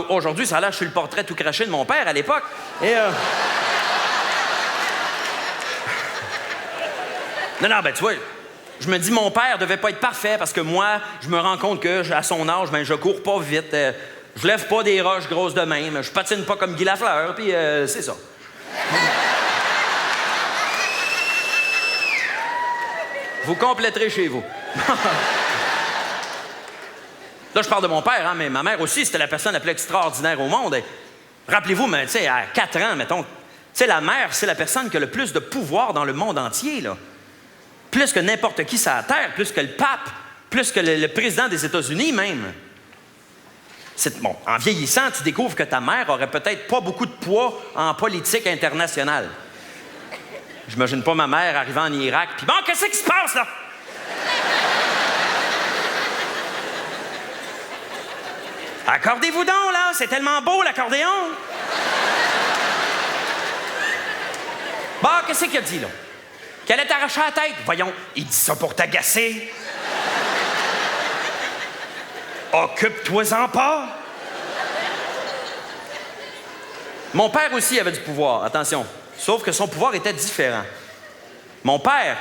aujourd'hui, ça a l'air que je suis le portrait tout craché de mon père à l'époque. Et Non, ben tu vois, je me dis, mon père devait pas être parfait parce que moi, je me rends compte que à son âge, ben, je cours pas vite, je lève pas des roches grosses de même, je patine pas comme Guy Lafleur, puis c'est ça. Vous compléterez chez vous. Là, je parle de mon père, hein, mais ma mère aussi, c'était la personne la plus extraordinaire au monde. Et rappelez-vous, mais, tu sais, à 4 ans, mettons, tu sais, la mère, c'est la personne qui a le plus de pouvoir dans le monde entier, là. Plus que n'importe qui sur la Terre, plus que le pape, plus que le président des États-Unis même. Bon, en vieillissant, tu découvres que ta mère aurait peut-être pas beaucoup de poids en politique internationale. J'imagine pas ma mère arrivant en Irak, puis bon, qu'est-ce qui se passe, là? Accordez-vous donc, là, c'est tellement beau, l'accordéon! Bon, qu'est-ce qu'il a dit, là? Qu'elle allait t'arracher la tête? Voyons, il dit ça pour t'agacer. Occupe-toi-en pas! Mon père aussi avait du pouvoir, attention. Sauf que son pouvoir était différent. Mon père,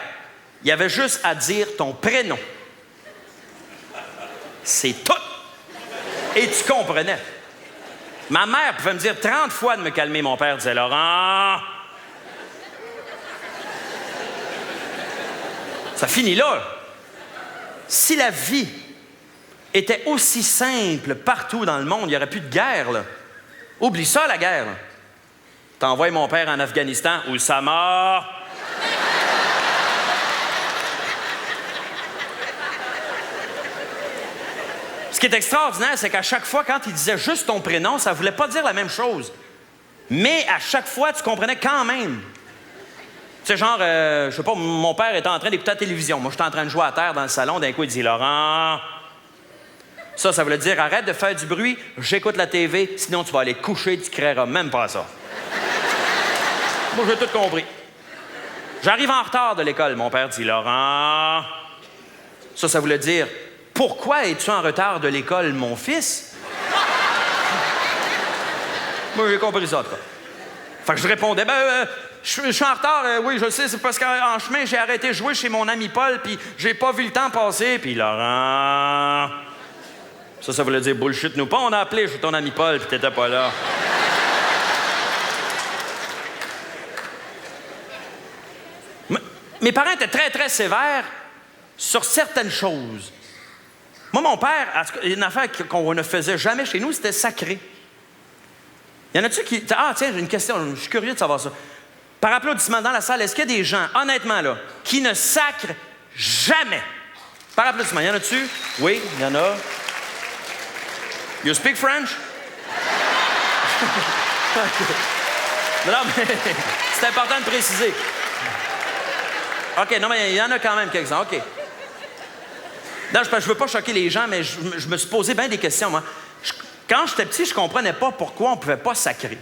il avait juste à dire ton prénom. C'est tout. Et tu comprenais. Ma mère pouvait me dire 30 fois de me calmer. Mon père disait, Laurent... Ça finit là. Si la vie était aussi simple partout dans le monde, il n'y aurait plus de guerre, là. Oublie ça, la guerre. T'envoies mon père en Afghanistan, où ça mort. Ce qui est extraordinaire, c'est qu'à chaque fois, quand il disait juste ton prénom, ça ne voulait pas dire la même chose. Mais à chaque fois, tu comprenais quand même. Tu sais, genre, je sais pas, mon père était en train d'écouter la télévision. Moi, j'étais en train de jouer à terre dans le salon. D'un coup, il dit, Laurent... Ça voulait dire, arrête de faire du bruit, j'écoute la TV, sinon tu vas aller coucher, tu créeras même pas ça. Moi, j'ai tout compris. J'arrive en retard de l'école. Mon père dit, Laurent... Ça voulait dire, pourquoi es-tu en retard de l'école, mon fils? Moi, j'ai compris ça, en tout cas. Fait que je répondais, je suis en retard, oui, je sais, c'est parce qu'en chemin, j'ai arrêté de jouer chez mon ami Paul, puis j'ai pas vu le temps passer, puis Laurent... Ça voulait dire bullshit, nous pas. On a appelé chez ton ami Paul, puis t'étais pas là. Mes parents étaient très, très sévères sur certaines choses. Moi, mon père, une affaire qu'on ne faisait jamais chez nous, c'était sacré. Y en a-tu qui... Ah, tiens, j'ai une question, je suis curieux de savoir ça. Par applaudissement dans la salle, est-ce qu'il y a des gens, honnêtement, là, qui ne sacrent jamais? Par applaudissement, y en a-tu? Oui, il y en a. You speak French? Non, mais c'est important de préciser. OK, non, mais il y en a quand même quelques-uns. OK. Non, je veux pas choquer les gens, mais je me suis posé bien des questions, moi. Quand j'étais petit, je comprenais pas pourquoi on pouvait pas sacrer.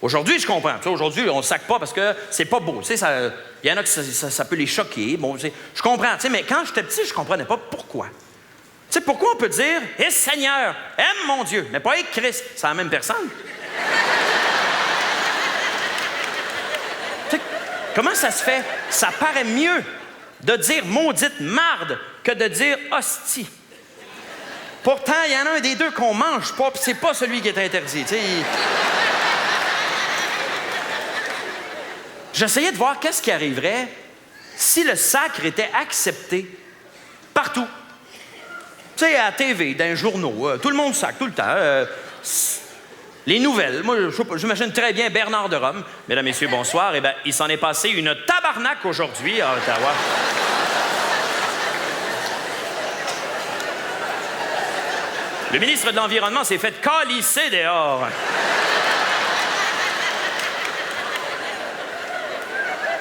Aujourd'hui, je comprends. Tu sais, aujourd'hui, on ne sacre pas parce que c'est pas beau. Tu sais, il y en a que ça peut les choquer. Bon, tu sais, je comprends. Tu sais, mais quand j'étais petit, je comprenais pas pourquoi. Tu sais, pourquoi on peut dire « Eh Seigneur, aime mon Dieu », mais pas « Eh Christ », c'est la même personne. Tu sais, comment ça se fait? Ça paraît mieux de dire « maudite marde » que de dire « hostie ». Pourtant, il y en a un des deux qu'on mange pas, puis c'est pas celui qui est interdit. Tu sais. J'essayais de voir qu'est-ce qui arriverait si le sacre était accepté partout. Tu sais, à la TV, dans les journaux, tout le monde sacre tout le temps. Les nouvelles, moi, j'imagine très bien Bernard de Rome. Mesdames, Messieurs, bonsoir. Eh bien, il s'en est passé une tabarnak aujourd'hui à Ottawa. Le ministre de l'Environnement s'est fait calisser dehors.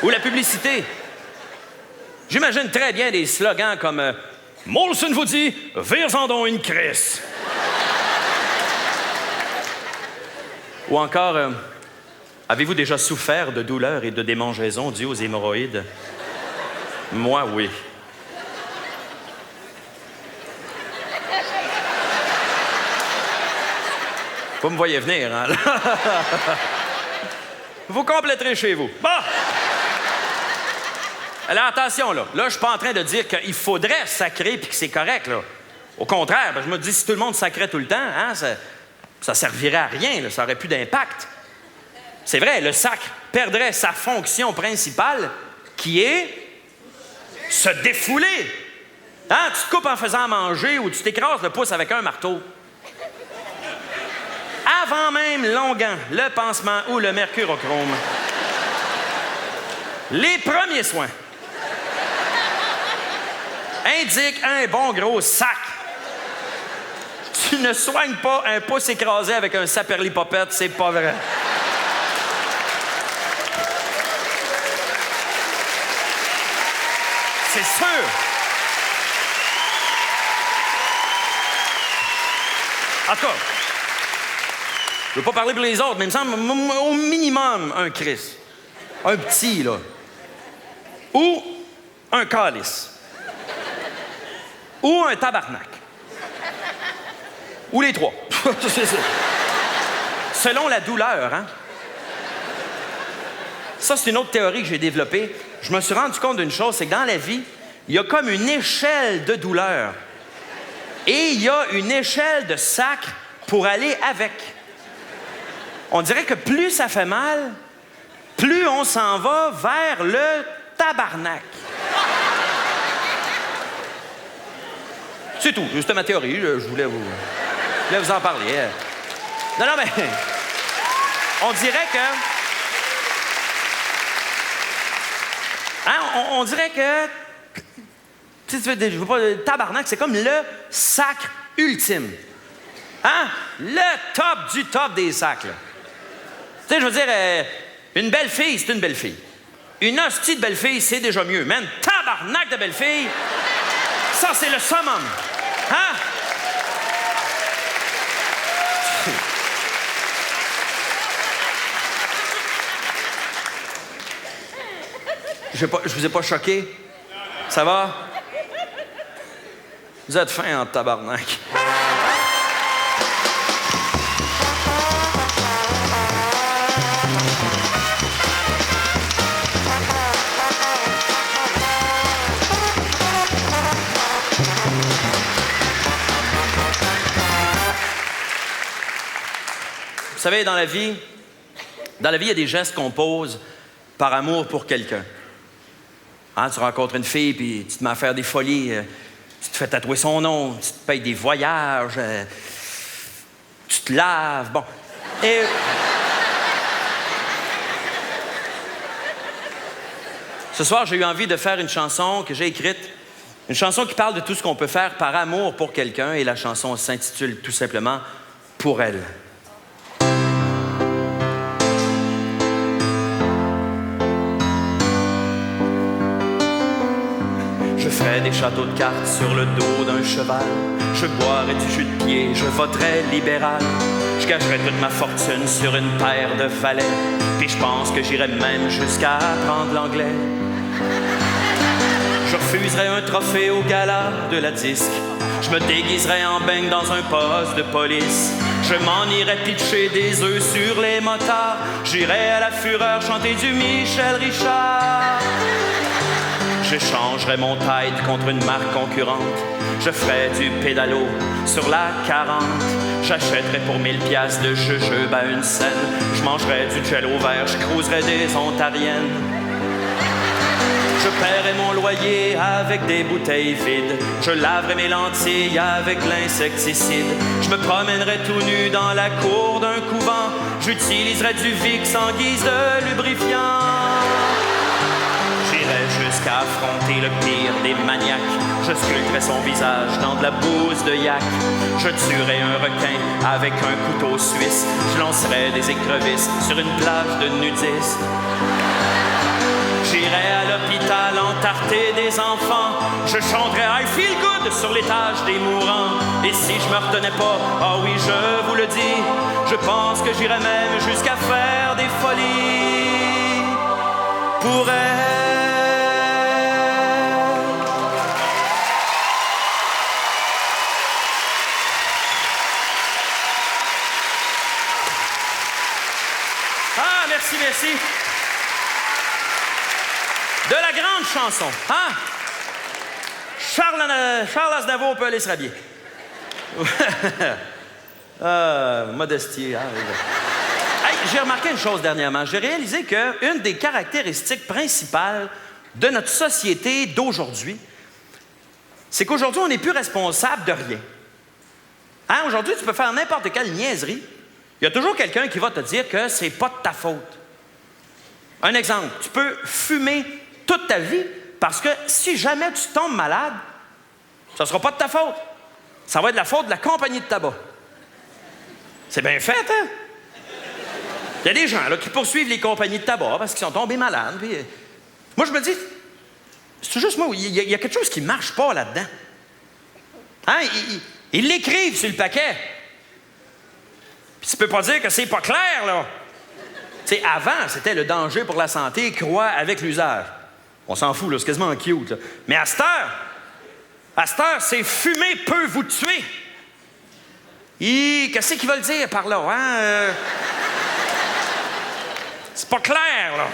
Ou la publicité. J'imagine très bien des slogans comme Molson vous dit, vire-en donc une crisse. Ou encore, avez-vous déjà souffert de douleurs et de démangeaisons dues aux hémorroïdes? Moi, oui. Vous me voyez venir, hein? Vous compléterez chez vous. Bon! Alors, attention, là. Là, je suis pas en train de dire qu'il faudrait sacrer puis que c'est correct, là. Au contraire, je me dis, si tout le monde sacrait tout le temps, hein, ça servirait à rien, là, ça aurait plus d'impact. C'est vrai, le sacre perdrait sa fonction principale, qui est se défouler. Hein? Tu te coupes en faisant manger ou tu t'écrases le pouce avec un marteau. Avant même l'onguent, le pansement ou le mercurochrome. Les premiers soins indiquent un bon gros sac. Tu ne soignes pas un pouce écrasé avec un saperlipopette, c'est pas vrai. c'est sûr. En tout cas, je veux pas parler pour les autres, mais il me semble au minimum un Chris. Un petit, là. Ou un calice. Ou un tabarnak. Ou les trois. Selon la douleur, hein? Ça, c'est une autre théorie que j'ai développée. Je me suis rendu compte d'une chose, c'est que dans la vie, il y a comme une échelle de douleur. Et il y a une échelle de sacre pour aller avec. On dirait que plus ça fait mal, plus on s'en va vers le tabarnak. C'est tout. C'était ma théorie. Je voulais vous en parler. Non, mais on dirait que... Hein, on dirait que... Tu sais, je veux pas... Tabarnak, c'est comme le sacre ultime. Hein? Le top du top des sacs, là. Tu sais, je veux dire, une belle fille, c'est une belle fille. Une hostie de belle fille, c'est déjà mieux. Man, tabarnak de belle fille, ça, c'est le summum. Hein? Je vous ai pas choqué? Ça va? Vous êtes fin en tabarnak. Vous savez, dans la vie, il y a des gestes qu'on pose par amour pour quelqu'un. Hein, tu rencontres une fille, puis tu te mets à faire des folies, tu te fais tatouer son nom, tu te payes des voyages, tu te laves, bon. Et... Ce soir, j'ai eu envie de faire une chanson que j'ai écrite, une chanson qui parle de tout ce qu'on peut faire par amour pour quelqu'un, et la chanson s'intitule tout simplement « Pour elle ». Je ferais des châteaux de cartes sur le dos d'un cheval. Je boirais du jus de pied, je voterais libéral. Je gagerais toute ma fortune sur une paire de valets. Puis je pense que j'irais même jusqu'à apprendre l'anglais. Je refuserais un trophée au gala de la disque. Je me déguiserais en beigne dans un poste de police. Je m'en irais pitcher des œufs sur les motards. J'irais à la fureur chanter du Michel Richard. J'échangerais mon Tide contre une marque concurrente. Je ferais du pédalo sur la 40. J'achèterais pour 1000 piastres de jujube à une scène. Je mangerais du gel au vert, je cruiserais des ontariennes. Je paierais mon loyer avec des bouteilles vides. Je laverais mes lentilles avec l'insecticide. Je me promènerais tout nu dans la cour d'un couvent. J'utiliserais du Vicks en guise de lubrifiant. J'irais jusqu'à affronter le pire des maniaques. Je sculpterais son visage dans de la bouse de yak. Je tuerais un requin avec un couteau suisse. Je lancerais des écrevisses sur une plage de nudistes. J'irais à l'hôpital entarter des enfants. Je chanterais I Feel Good sur l'étage des mourants. Et si je me retenais pas, ah oui, je vous le dis, je pense que j'irais même jusqu'à faire des folies pour elle. Ah, merci, merci. De la grande chanson, hein? Charles Aznavour peut aller se rhabiller. Modestie, hein? Hey, j'ai remarqué une chose dernièrement. J'ai réalisé qu'une des caractéristiques principales de notre société d'aujourd'hui, c'est qu'aujourd'hui, on n'est plus responsable de rien. Hein? Aujourd'hui, tu peux faire n'importe quelle niaiserie. Il y a toujours quelqu'un qui va te dire que c'est pas de ta faute. Un exemple, tu peux fumer toute ta vie, parce que si jamais tu tombes malade, ça ne sera pas de ta faute. Ça va être de la faute de la compagnie de tabac. C'est bien fait, hein? Il y a des gens là, qui poursuivent les compagnies de tabac parce qu'ils sont tombés malades. Puis... Moi, je me dis, C'est juste moi, il y a quelque chose qui marche pas là-dedans. Hein? Ils l'écrivent sur le paquet. Puis tu peux pas dire que c'est pas clair, là. Tu sais, avant, c'était le danger pour la santé, croît avec l'usage. On s'en fout, là, c'est quasiment cute, là. Mais à cette heure, c'est fumer peut vous tuer. Qu'est-ce qu'ils veulent dire par là, hein? C'est pas clair, là.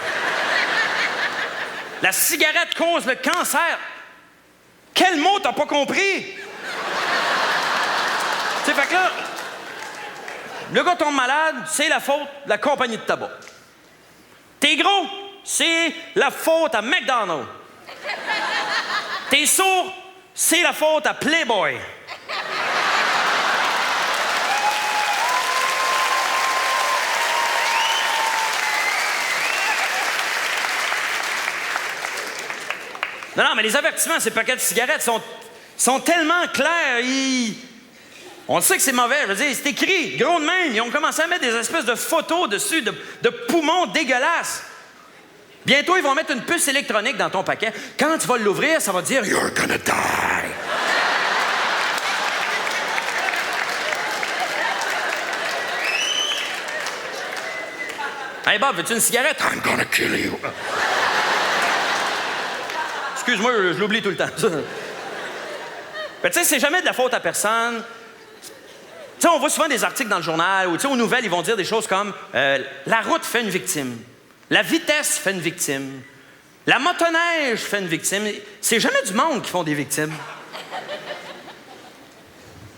La cigarette cause le cancer. Quel mot t'as pas compris? Tu sais, fait que là, le gars tombe malade, c'est la faute de la compagnie de tabac. T'es gros, c'est la faute à McDonald's. T'es sourd, c'est la faute à Playboy. Non, mais les avertissements, ces paquets de cigarettes sont tellement clairs. On sait que c'est mauvais. Je veux dire, c'est écrit, gros de même. Ils ont commencé à mettre des espèces de photos dessus, de poumons dégueulasses. Bientôt, ils vont mettre une puce électronique dans ton paquet. Quand tu vas l'ouvrir, ça va dire « You're gonna die ». Hey Bob, veux-tu une cigarette? I'm gonna kill you. Excuse-moi, je l'oublie tout le temps. Mais tu sais, c'est jamais de la faute à personne. Tu sais, on voit souvent des articles dans le journal ou aux nouvelles, ils vont dire des choses comme la route fait une victime, la vitesse fait une victime, la motoneige fait une victime. C'est jamais du monde qui font des victimes.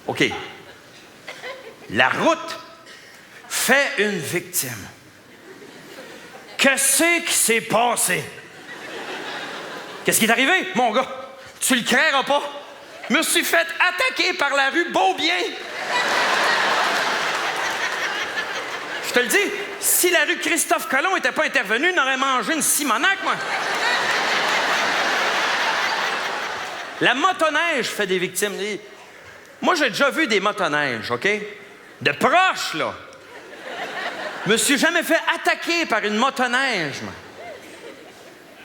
OK. La route fait une victime. Qu'est-ce qui s'est passé? Qu'est-ce qui est arrivé, mon gars? Tu le craindras pas. Je me suis fait attaquer par la rue Beaubien. Je te le dis, si la rue Christophe Colomb n'était pas intervenue, on aurait mangé une Simonac, moi. La motoneige fait des victimes. Moi, j'ai déjà vu des motoneiges, OK? De proche, là. Je me suis jamais fait attaquer par une motoneige, moi.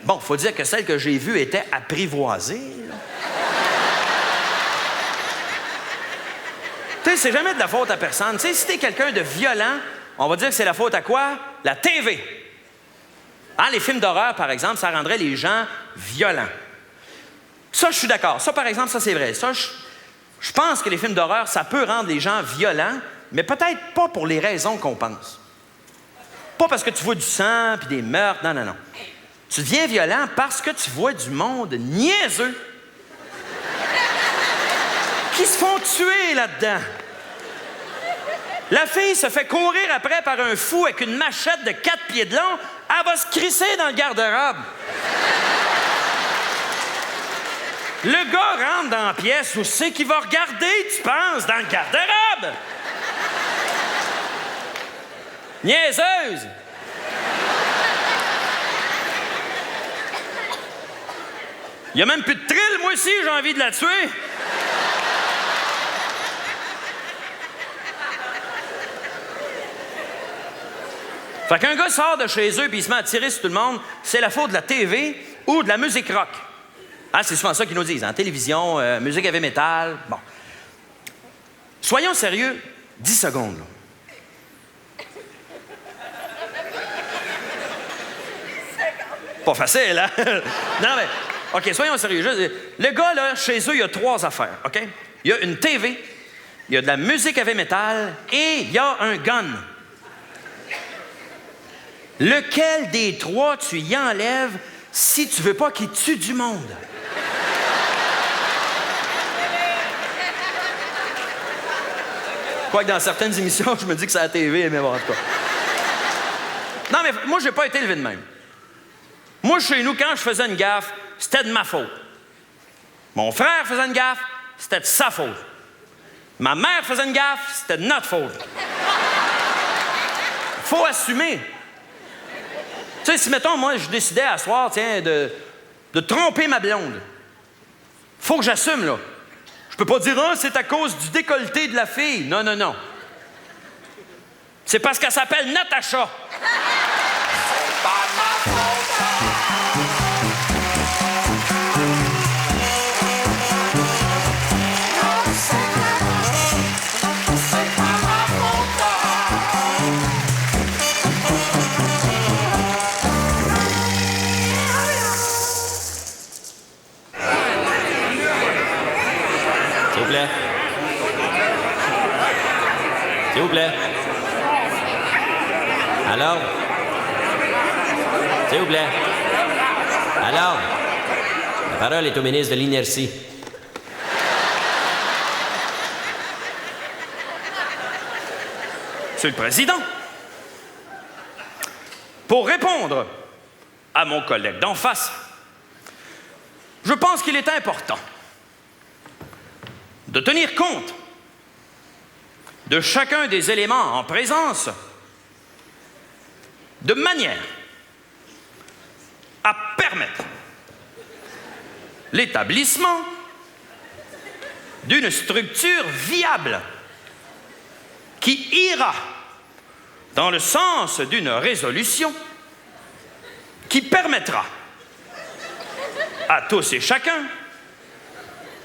Bon, faut dire que celle que j'ai vue était apprivoisée, là. Tu sais, c'est jamais de la faute à personne. Tu sais, si t'es quelqu'un de violent, on va dire que c'est la faute à quoi? La TV. Hein, les films d'horreur, par exemple, ça rendrait les gens violents. Ça, je suis d'accord. Ça, par exemple, ça, c'est vrai. Ça, je pense que les films d'horreur, ça peut rendre les gens violents, mais peut-être pas pour les raisons qu'on pense. Pas parce que tu vois du sang puis des meurtres. Non, non, non. Tu deviens violent parce que tu vois du monde niaiseux qui se font tuer là-dedans. La fille se fait courir après par un fou avec une machette de 4 pieds de long. Elle va se crisser dans le garde-robe. Le gars rentre dans la pièce. Où c'est qu'il va regarder, tu penses, dans le garde-robe? Niaiseuse! Il n'y a même plus de thrill, moi aussi, j'ai envie de la tuer. Fait qu'un gars sort de chez eux puis il se met à tirer sur tout le monde, c'est la faute de la TV ou de la musique rock. Hein, c'est souvent ça qu'ils nous disent, en télévision, musique heavy metal. Bon. Soyons sérieux, 10 secondes, là. Pas facile, hein? Non, mais, OK, soyons sérieux. Le gars, là, chez eux, il y a 3 affaires, OK? Il y a une TV, il y a de la musique heavy metal et il y a un gun. Lequel des 3 tu y enlèves si tu veux pas qu'il tue du monde? Quoique dans certaines émissions, je me dis que c'est à la TV, mais bon, en tout cas. Non, mais moi, j'ai pas été élevé de même. Moi, chez nous, quand je faisais une gaffe, c'était de ma faute. Mon frère faisait une gaffe, c'était de sa faute. Ma mère faisait une gaffe, c'était de notre faute. Faut assumer. Tu sais, si, mettons, moi, je décidais à soir, tiens, de tromper ma blonde, faut que j'assume, là. Je peux pas dire, ah, c'est à cause du décolleté de la fille. Non, non, non. C'est parce qu'elle s'appelle Natacha. Pas ma faute. S'il vous plaît. S'il vous plaît. Alors? S'il vous plaît. Alors? La parole est au ministre de l'Inertie. Monsieur le Président, pour répondre à mon collègue d'en face, je pense qu'il est important de tenir compte de chacun des éléments en présence de manière à permettre l'établissement d'une structure viable qui ira dans le sens d'une résolution qui permettra à tous et chacun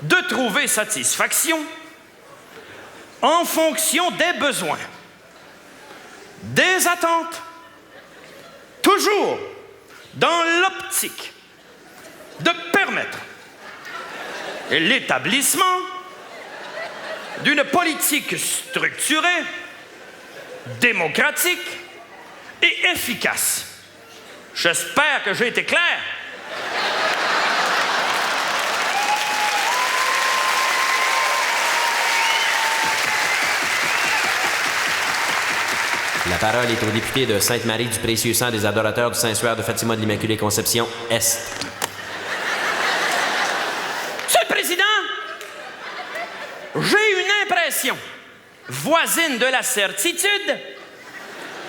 de trouver satisfaction en fonction des besoins, des attentes, toujours dans l'optique de permettre l'établissement d'une politique structurée, démocratique et efficace. J'espère que j'ai été clair. La parole est au député de Sainte-Marie du Précieux Sang des Adorateurs du Saint-Suaire de Fatima de l'Immaculée Conception, Est. Monsieur le Président, j'ai une impression voisine de la certitude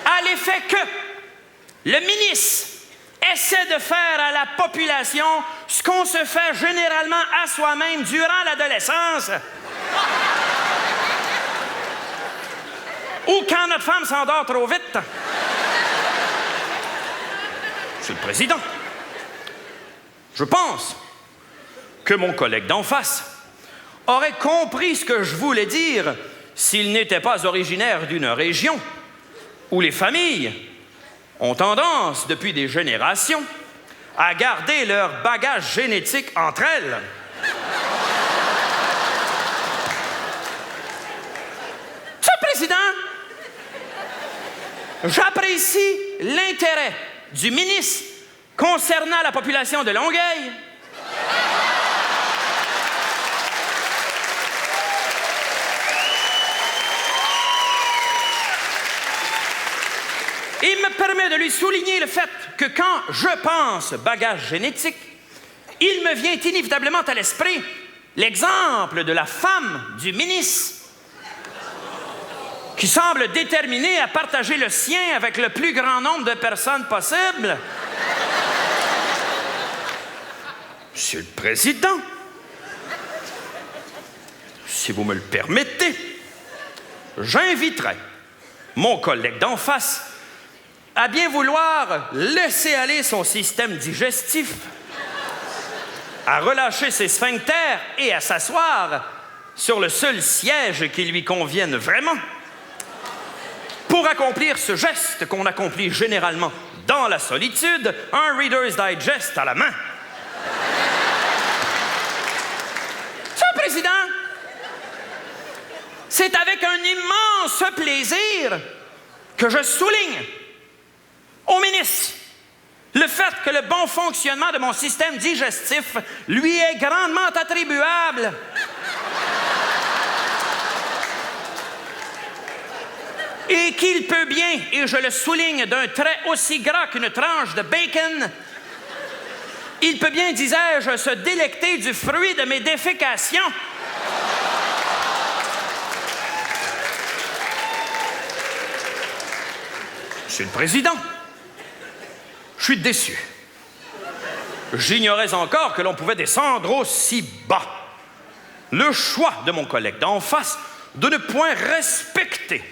à l'effet que le ministre essaie de faire à la population ce qu'on se fait généralement à soi-même durant l'adolescence. Ou quand notre femme s'endort trop vite. Monsieur le Président, je pense que mon collègue d'en face aurait compris ce que je voulais dire s'il n'était pas originaire d'une région où les familles ont tendance, depuis des générations, à garder leur bagage génétique entre elles. Monsieur le Président, j'apprécie l'intérêt du ministre concernant la population de Longueuil. Il me permet de lui souligner le fait que quand je pense bagage génétique, il me vient inévitablement à l'esprit l'exemple de la femme du ministre qui semble déterminée à partager le sien avec le plus grand nombre de personnes possible. Monsieur le Président, si vous me le permettez, j'inviterai mon collègue d'en face à bien vouloir laisser aller son système digestif, à relâcher ses sphincters et à s'asseoir sur le seul siège qui lui convienne vraiment pour accomplir ce geste qu'on accomplit généralement dans la solitude, un Reader's Digest à la main. Monsieur le Président, c'est avec un immense plaisir que je souligne au ministre le fait que le bon fonctionnement de mon système digestif lui est grandement attribuable. Et qu'il peut bien, et je le souligne d'un trait aussi gras qu'une tranche de bacon, il peut bien, disais-je, se délecter du fruit de mes défécations. Monsieur le Président, je suis déçu. J'ignorais encore que l'on pouvait descendre aussi bas. Le choix de mon collègue d'en face de ne point respecter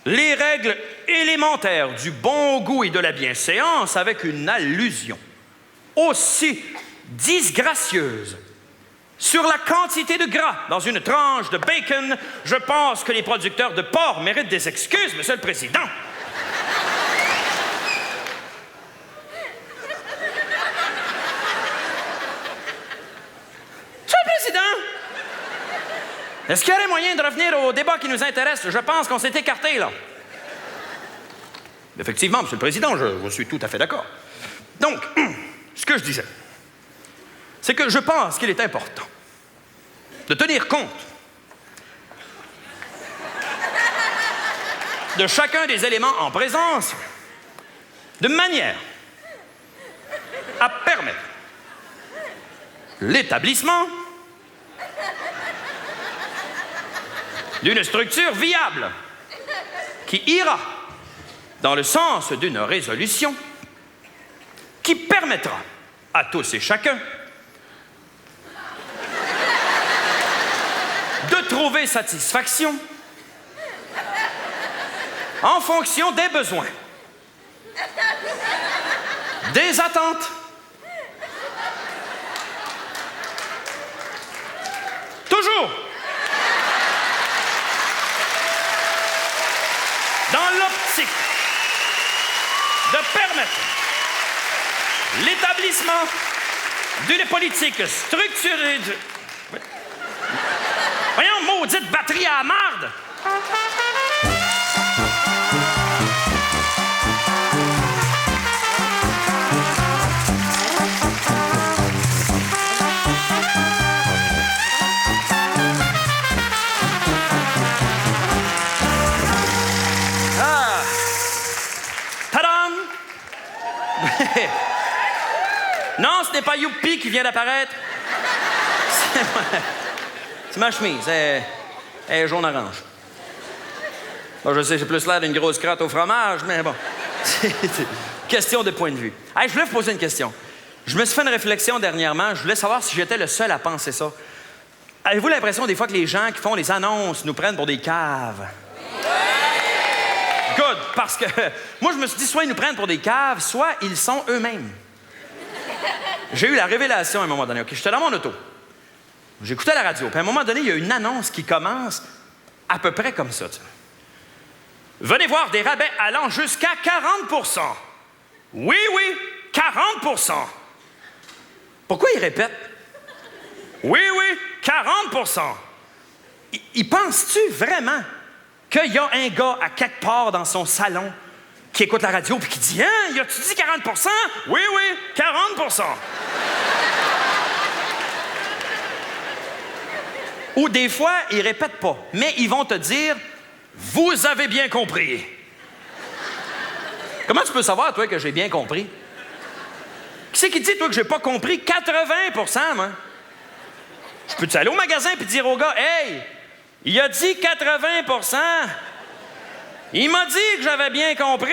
les règles élémentaires du bon goût et de la bienséance avec une allusion aussi disgracieuse sur la quantité de gras dans une tranche de bacon, je pense que les producteurs de porc méritent des excuses, Monsieur le Président. Est-ce qu'il y aurait moyen de revenir au débat qui nous intéresse? Je pense qu'on s'est écarté, là. Effectivement, Monsieur le Président, je suis tout à fait d'accord. Donc, ce que je disais, c'est que je pense qu'il est important de tenir compte de chacun des éléments en présence de manière à permettre l'établissement d'une structure viable qui ira dans le sens d'une résolution qui permettra à tous et chacun de trouver satisfaction en fonction des besoins, des attentes, toujours dans l'optique de permettre l'établissement d'une politique structurée de... Voyons, maudite batterie à la marde! Ah! Tadam! Non, ce n'est pas Youpi qui vient d'apparaître. C'est ma chemise. Elle est jaune-orange. Bon, je sais, j'ai plus l'air d'une grosse crotte au fromage, mais bon. C'est question de point de vue. Hey, je voulais vous poser une question. Je me suis fait une réflexion dernièrement. Je voulais savoir si j'étais le seul à penser ça. Avez-vous l'impression des fois que les gens qui font les annonces nous prennent pour des caves? Good, parce que moi, je me suis dit, soit ils nous prennent pour des caves, soit ils sont eux-mêmes. J'ai eu la révélation à un moment donné. OK, j'étais dans mon auto. J'écoutais la radio. Puis à un moment donné, il y a une annonce qui commence à peu près comme ça. Tu sais. Venez voir des rabais allant jusqu'à 40%. Oui, 40%. Pourquoi ils répètent? Oui, 40%. Il pense-tu vraiment qu'il y a un gars à quelque part dans son salon qui écoute la radio puis qui dit « Hein, y a-tu dit 40%? Oui, 40%. » Ou des fois, ils répètent pas, mais ils vont te dire « Vous avez bien compris. » Comment tu peux savoir, toi, que j'ai bien compris? Qui c'est qui dit, toi, que j'ai pas compris? 80%, moi. Je peux-tu aller au magasin et dire au gars « Hey, il a dit 80%. Il m'a dit que j'avais bien compris. »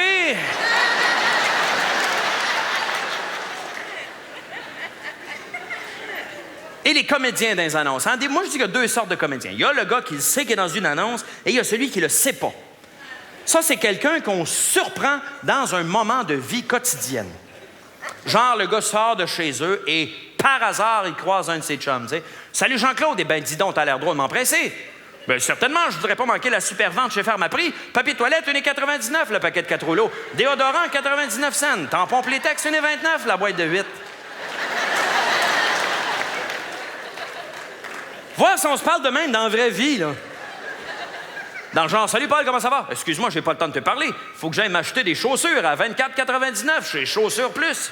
Et les comédiens dans les annonces. Hein? Moi, je dis qu'il y a deux sortes de comédiens. Il y a le gars qui le sait qu'il est dans une annonce et il y a celui qui le sait pas. Ça, c'est quelqu'un qu'on surprend dans un moment de vie quotidienne. Genre, le gars sort de chez eux et, par hasard, il croise un de ses chums. T'sais. « Salut Jean-Claude! » Eh bien, dis donc, t'as l'air drôlement pressé. Bien, certainement, je voudrais pas manquer la super vente chez Pharmaprix. Papier toilette, 1,99 le paquet de 4 rouleaux. Déodorant, 99 cents. Tampon Playtex, 1,29 la boîte de 8. Voir si on se parle de même dans la vraie vie, là. Dans le genre, « Salut Paul, comment ça va? » « Excuse-moi, j'ai pas le temps de te parler. Faut que j'aille m'acheter des chaussures à 24,99 chez Chaussures Plus. »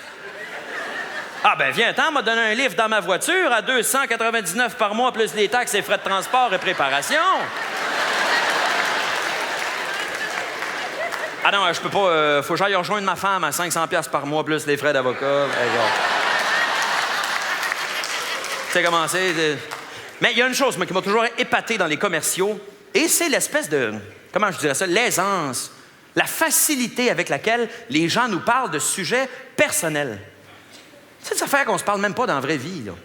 « Ah ben viens-t'en, m'a donné un livre dans ma voiture à 299 par mois, plus les taxes et frais de transport et préparation. » Ah non, je peux pas, faut que j'aille rejoindre ma femme à 500$ par mois, plus les frais d'avocat. Tu sais comment c'est? Mais il y a une chose, moi, qui m'a toujours épaté dans les commerciaux, et c'est l'espèce de, comment je dirais ça, l'aisance, la facilité avec laquelle les gens nous parlent de sujets personnels. C'est des affaires qu'on se parle même pas dans la vraie vie, là. Vous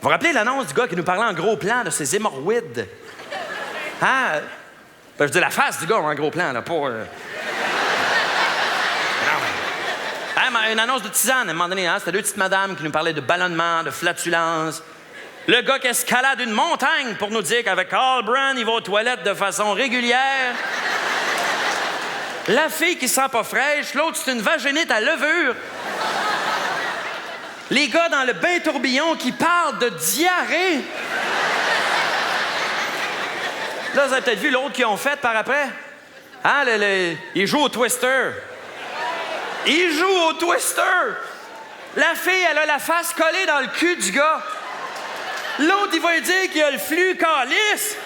vous rappelez l'annonce du gars qui nous parlait en gros plan de ses hémorroïdes? Hein? Ben, je dis la face du gars en gros plan, là, pas... Non, mais... une annonce de tisane, à un moment donné, hein? C'était deux petites madames qui nous parlaient de ballonnement, de flatulence. Le gars qui escalade une montagne pour nous dire qu'avec Carl Brand, il va aux toilettes de façon régulière. La fille qui sent pas fraîche, l'autre, c'est une vaginite à levure. Les gars dans le bain tourbillon qui parlent de diarrhée. Là, vous avez peut-être vu l'autre qu'ils ont fait par après. Hein, il joue au Twister. Il joue au Twister. La fille, elle a la face collée dans le cul du gars. L'autre, il va lui dire qu'il a le flux calice.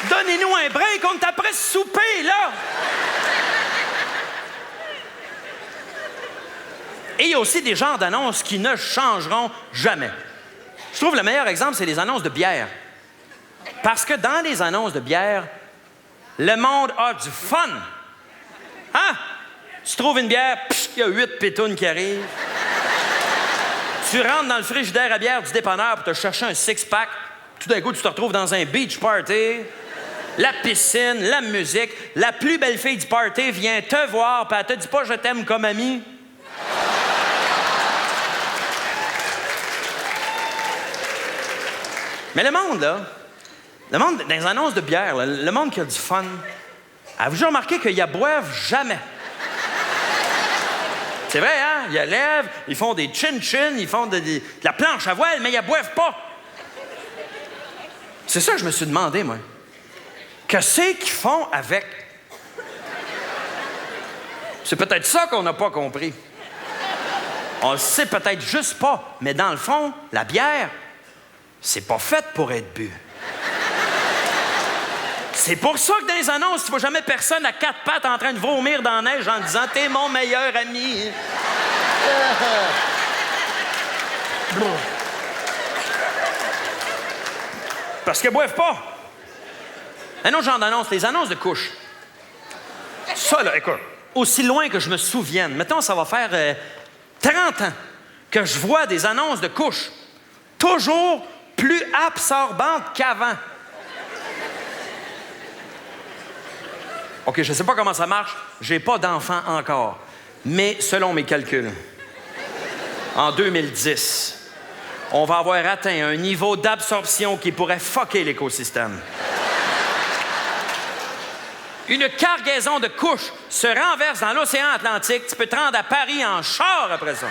Donnez-nous un break, on est après souper, là! Et il y a aussi des genres d'annonces qui ne changeront jamais. Je trouve le meilleur exemple, c'est les annonces de bière. Parce que dans les annonces de bière, le monde a du fun. Hein? Tu trouves une bière, il y a 8 pétounes qui arrivent. Tu rentres dans le frigidaire à bière du dépanneur pour te chercher un six-pack. Tout d'un coup, tu te retrouves dans un beach party. La piscine, la musique. La plus belle fille du party vient te voir, puis elle te dit pas « je t'aime comme ami ». Mais le monde, là, le monde dans les annonces de bière, là, le monde qui a du fun, avez-vous déjà remarqué qu'ils boivent jamais? C'est vrai, hein? Ils lèvent, ils font des chin-chin, ils font de la planche à voile, mais ils boivent pas. C'est ça que je me suis demandé, moi. Qu'est-ce qu'ils font avec? C'est peut-être ça qu'on n'a pas compris. On le sait peut-être juste pas, mais dans le fond, la bière, c'est pas fait pour être bu. C'est pour ça que dans les annonces, tu vois jamais personne à 4 pattes en train de vomir dans la neige en disant « T'es mon meilleur ami. » Parce qu'ils boivent pas. Un autre genre d'annonce, les annonces de couches. Ça, là, écoute, aussi loin que je me souvienne, mettons, ça va faire 30 ans que je vois des annonces de couches toujours plus absorbantes qu'avant. OK, je ne sais pas comment ça marche. J'ai pas d'enfant encore. Mais selon mes calculs, en 2010, on va avoir atteint un niveau d'absorption qui pourrait fucker l'écosystème. Une cargaison de couches se renverse dans l'océan Atlantique. Tu peux te rendre à Paris en char après ça.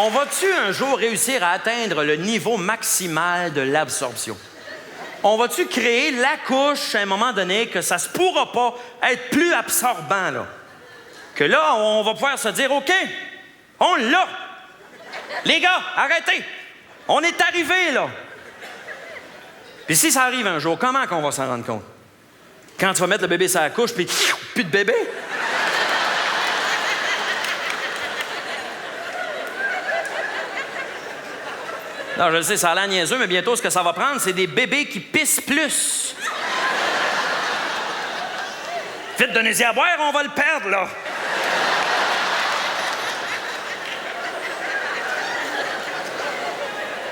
On va-tu un jour réussir à atteindre le niveau maximal de l'absorption? On va-tu créer la couche à un moment donné que ça se pourra pas être plus absorbant, là? Que là, on va pouvoir se dire, OK, on l'a. Les gars, arrêtez. On est arrivé, là. Puis si ça arrive un jour, comment qu'on va s'en rendre compte? Quand tu vas mettre le bébé sur la couche, puis plus de bébé? Non, je le sais, ça a l'air niaiseux, mais bientôt, ce que ça va prendre, c'est des bébés qui pissent plus. Vite, donnez-y à boire, on va le perdre, là.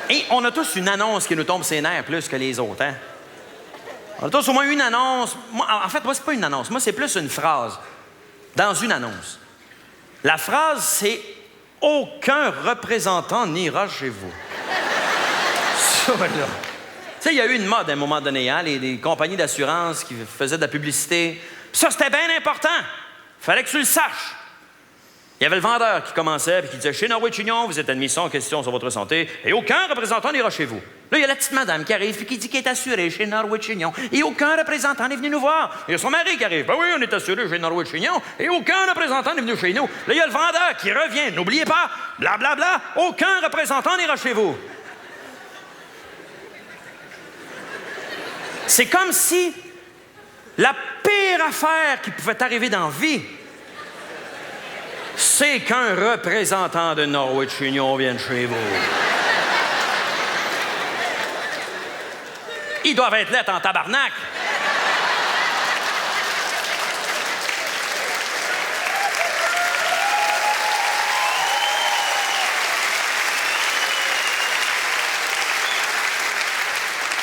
Et on a tous une annonce qui nous tombe ses nerfs plus que les autres, hein? On a tous au moins une annonce. Moi, en fait, moi, c'est pas une annonce. Moi, c'est plus une phrase dans une annonce. La phrase, c'est « Aucun représentant n'ira chez vous ». Ça, là. Tu sais, il y a eu une mode à un moment donné, hein? Les compagnies d'assurance qui faisaient de la publicité. Ça, c'était bien important. Fallait que tu le saches. Il y avait le vendeur qui commençait et qui disait « Chez Norwich Union, vous êtes admis sans question sur votre santé et aucun représentant n'ira chez vous. » Là, il y a la petite madame qui arrive et qui dit qu'elle est assurée chez Norwich Union et aucun représentant n'est venu nous voir. Il y a son mari qui arrive. « Ben oui, on est assuré chez Norwich Union et aucun représentant n'est venu chez nous. » Là, il y a le vendeur qui revient. « N'oubliez pas, blablabla, aucun représentant n'ira chez vous. » C'est comme si la pire affaire qui pouvait t'arriver dans la vie, c'est qu'un représentant de Norwich Union vienne chez vous. Ils doivent être lettres en tabarnak.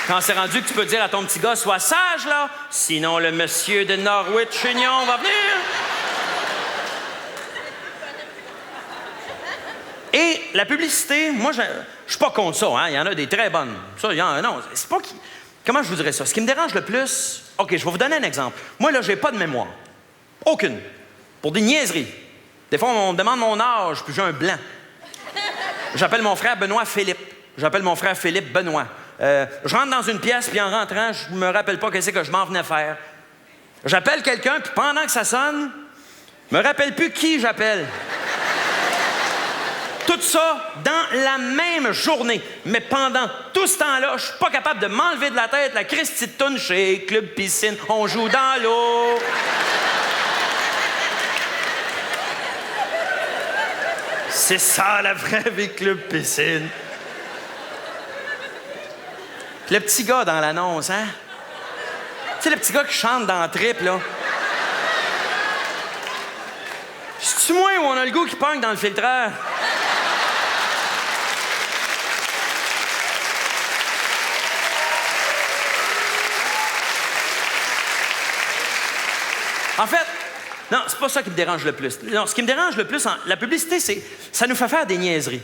Quand c'est rendu que tu peux dire à ton petit gars, sois sage, là, sinon le monsieur de Norwich Union va venir. Et Et la publicité, moi, je suis pas contre ça, hein? Il y en a des très bonnes. Ça, non, c'est pas... Comment je vous dirais ça? Ce qui me dérange le plus... OK, je vais vous donner un exemple. Moi, là, j'ai pas de mémoire. Aucune. Pour des niaiseries. Des fois, on me demande mon âge, puis j'ai un blanc. J'appelle mon frère Benoît Philippe. J'appelle mon frère Philippe Benoît. Je rentre dans une pièce, puis en rentrant, je me rappelle pas qu'est-ce que je m'en venais faire. J'appelle quelqu'un, puis pendant que ça sonne, je me rappelle plus qui j'appelle. Tout ça dans la même journée. Mais pendant tout ce temps-là, je suis pas capable de m'enlever de la tête la Christie de toune chez Club Piscine. On joue dans l'eau. C'est ça, la vraie vie Club Piscine. Puis le petit gars dans l'annonce, hein? Tu sais, le petit gars qui chante dans la trip, là. C'est-tu moi où on a le goût qui pogne dans le filtreur? En fait, non, c'est pas ça qui me dérange le plus. Non, ce qui me dérange le plus, la publicité, c'est ça nous fait faire des niaiseries.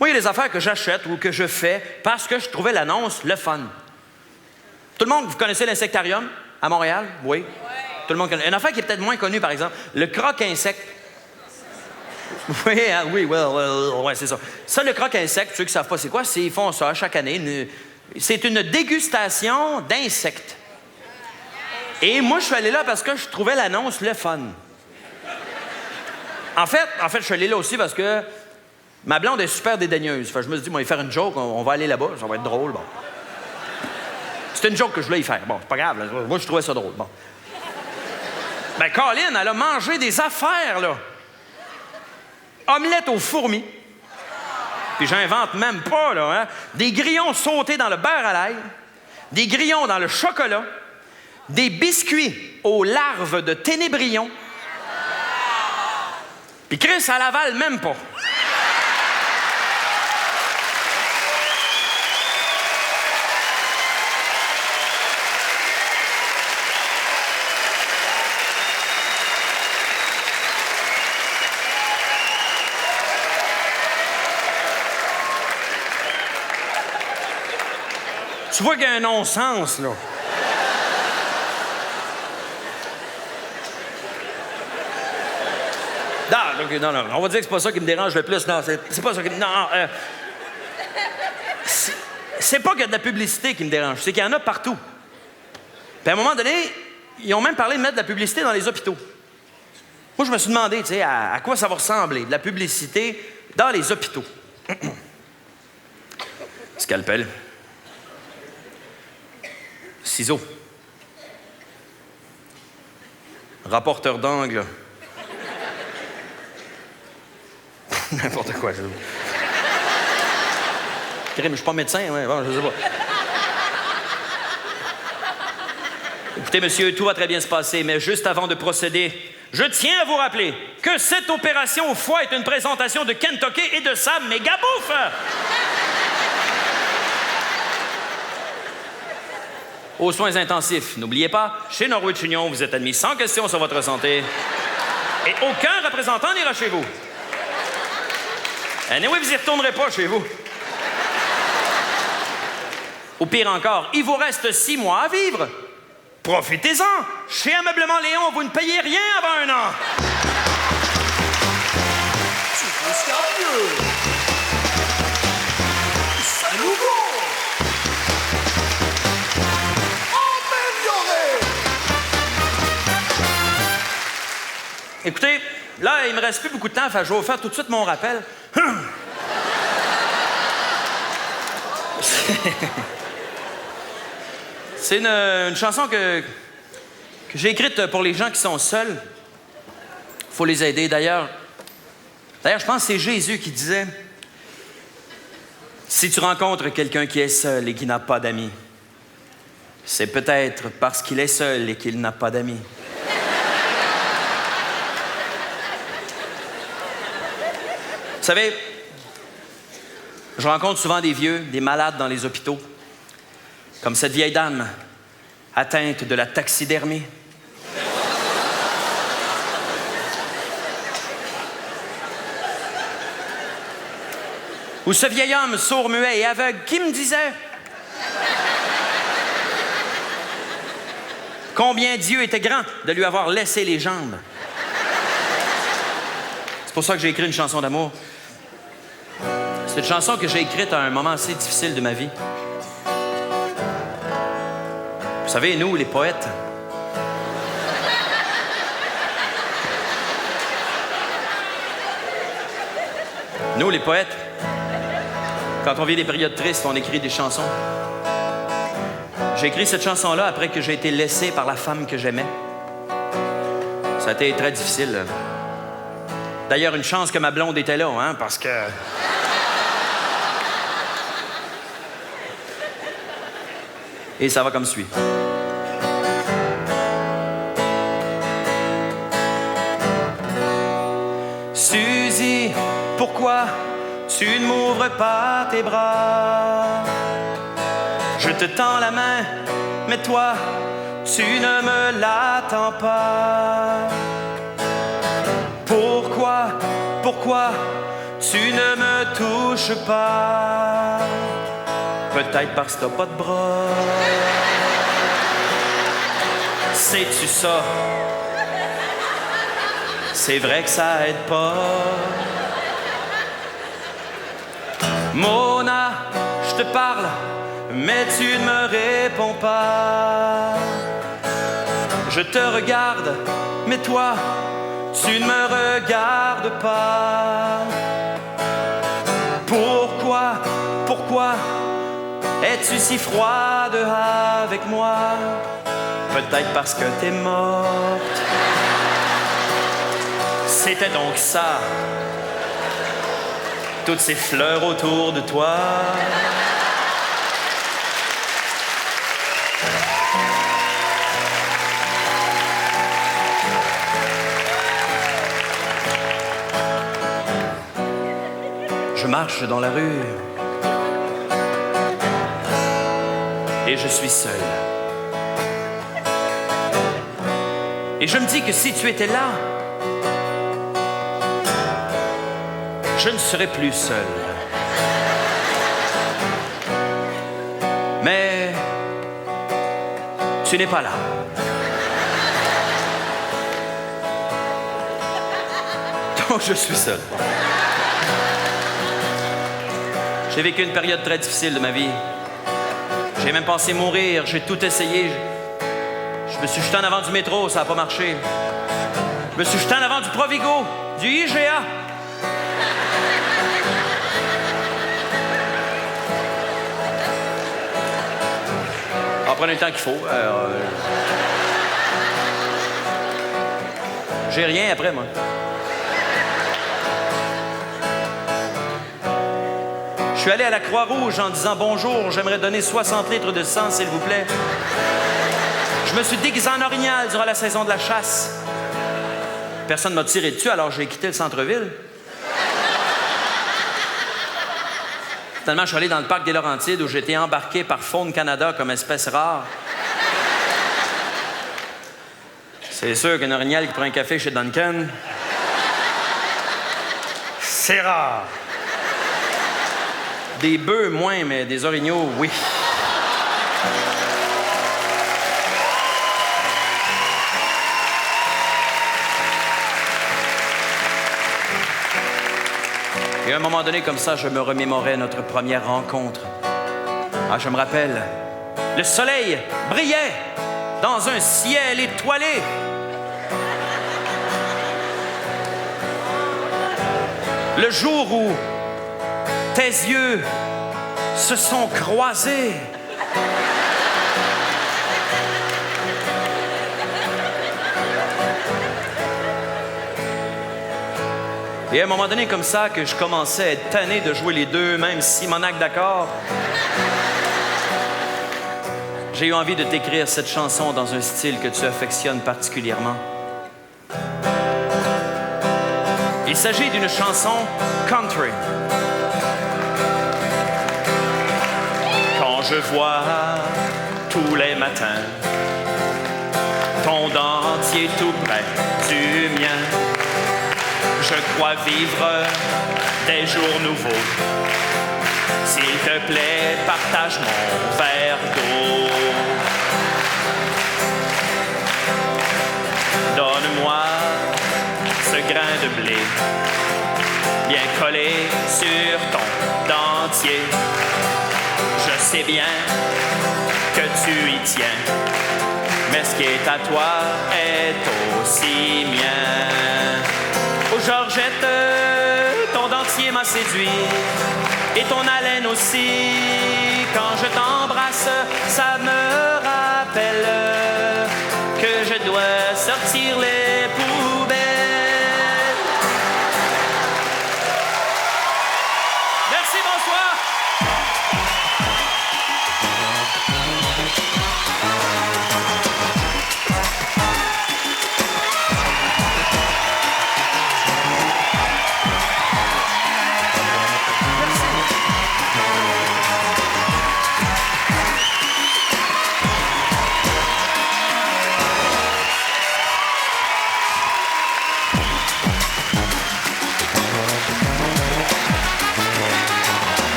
Moi, il y a des affaires que j'achète ou que je fais parce que je trouvais l'annonce le fun. Tout le monde, vous connaissez l'insectarium à Montréal? Oui. Ouais. Tout le monde connaît. Une affaire qui est peut-être moins connue, par exemple, le croque-insecte. Oui, hein, oui, ouais, c'est ça. Ça, le croque-insecte, ceux qui ne savent pas c'est quoi, ils font ça chaque année. C'est une dégustation d'insectes. Et moi, je suis allé là parce que je trouvais l'annonce le fun. En fait, je suis allé là aussi parce que ma blonde est super dédaigneuse. Fait que je me suis dit, moi, il faire une joke, on va aller là-bas, ça va être drôle. Bon. C'était une joke que je voulais y faire. Bon, c'est pas grave, là. Moi, je trouvais ça drôle. Bon. Ben, Colin, elle a mangé des affaires, là. Omelette aux fourmis. Puis j'invente même pas, là, hein. Des grillons sautés dans le beurre à l'ail. Des grillons dans le chocolat. Des biscuits aux larves de ténébrion. Puis Chris, elle avale même pas. Tu vois qu'il y a un non-sens, là. Non, on va dire que c'est pas ça qui me dérange le plus. Non, c'est pas ça qui... Non, c'est pas qu'il y a de la publicité qui me dérange, c'est qu'il y en a partout. Puis à un moment donné, ils ont même parlé de mettre de la publicité dans les hôpitaux. Moi, je me suis demandé, tu sais, à quoi ça va ressembler, de la publicité dans les hôpitaux. Scalpel. Ciseaux. Rapporteur d'angle. N'importe quoi. Je suis pas médecin, ouais, bon, je sais pas. Écoutez, monsieur, tout va très bien se passer, mais juste avant de procéder, je tiens à vous rappeler que cette opération au foie est une présentation de Kentucky et de sa méga bouffe. Aux soins intensifs, n'oubliez pas, chez Norwich Union, vous êtes admis sans question sur votre santé et aucun représentant n'ira chez vous. Anyway, vous y retournerez pas chez vous. Ou pire encore, il vous reste 6 mois à vivre. Profitez-en. Chez Ameublement Léon, vous ne payez rien avant 1 an. Tu peux sérieux? C'est nouveau! Amélioré! Écoutez, là, il me reste plus beaucoup de temps, fait que je vais vous faire tout de suite mon rappel. C'est une chanson que j'ai écrite pour les gens qui sont seuls. Il faut les aider. D'ailleurs, je pense que c'est Jésus qui disait « Si tu rencontres quelqu'un qui est seul et qui n'a pas d'amis, c'est peut-être parce qu'il est seul et qu'il n'a pas d'amis. » Vous savez, je rencontre souvent des vieux, des malades dans les hôpitaux, comme cette vieille dame atteinte de la taxidermie. Ou ce vieil homme sourd, muet et aveugle qui me disait combien Dieu était grand de lui avoir laissé les jambes. C'est pour ça que j'ai écrit une chanson d'amour. C'est une chanson que j'ai écrite à un moment assez difficile de ma vie. Vous savez, nous, les poètes, quand on vit des périodes tristes, on écrit des chansons. J'ai écrit cette chanson-là après que j'ai été laissé par la femme que j'aimais. Ça a été très difficile. D'ailleurs, une chance que ma blonde était là, hein, parce que... Et ça va comme suit. Suzy, pourquoi tu ne m'ouvres pas tes bras? Je te tends la main, mais toi, tu ne me la tends pas. Pourquoi tu ne me touches pas? Peut-être parce que t'as pas de bras. Sais-tu ça? C'est vrai que ça aide pas. Mona, je te parle, mais tu ne me réponds pas. Je te regarde, mais toi, tu ne me regardes pas. Pourquoi es-tu si froide avec moi? Peut-être parce que t'es morte. C'était donc ça. Toutes ces fleurs autour de toi. Je marche dans la rue et je suis seul. Et je me dis que si tu étais là, je ne serais plus seul. Mais tu n'es pas là. Donc je suis seul. J'ai vécu une période très difficile de ma vie. J'ai même pensé mourir, j'ai tout essayé. Je me suis jeté en avant du métro, ça n'a pas marché. Je me suis jeté en avant du Provigo, du IGA. Prenez le temps qu'il faut. J'ai rien après, moi. Je suis allé à la Croix-Rouge en disant « Bonjour, j'aimerais donner 60 litres de sang, s'il vous plaît. » Je me suis déguisé en orignal durant la saison de la chasse. Personne ne m'a tiré dessus, alors j'ai quitté le centre-ville. Finalement, je suis allé dans le parc des Laurentides où j'ai été embarqué par Faune Canada comme espèce rare. C'est sûr qu'un orignal qui prend un café chez Duncan, c'est rare. Des bœufs, moins, mais des orignaux, oui. Et à un moment donné, comme ça, je me remémorais notre première rencontre. Ah, je me rappelle, le soleil brillait dans un ciel étoilé. Le jour où tes yeux se sont croisés. Et à un moment donné, comme ça, que je commençais à être tanné de jouer les deux, même si mon acte d'accord, j'ai eu envie de t'écrire cette chanson dans un style que tu affectionnes particulièrement. Il s'agit d'une chanson country. Quand je vois tous les matins ton dentier tout près du mien, je crois vivre des jours nouveaux. S'il te plaît, partage mon verre d'eau. Donne-moi ce grain de blé, bien collé sur ton dentier. Je sais bien que tu y tiens, mais ce qui est à toi est aussi mien. Oh Georgette, ton dentier m'a séduit, et ton haleine aussi. Quand je t'embrasse, ça me rappelle que je dois sortir les poubelles. Merci, bonsoir.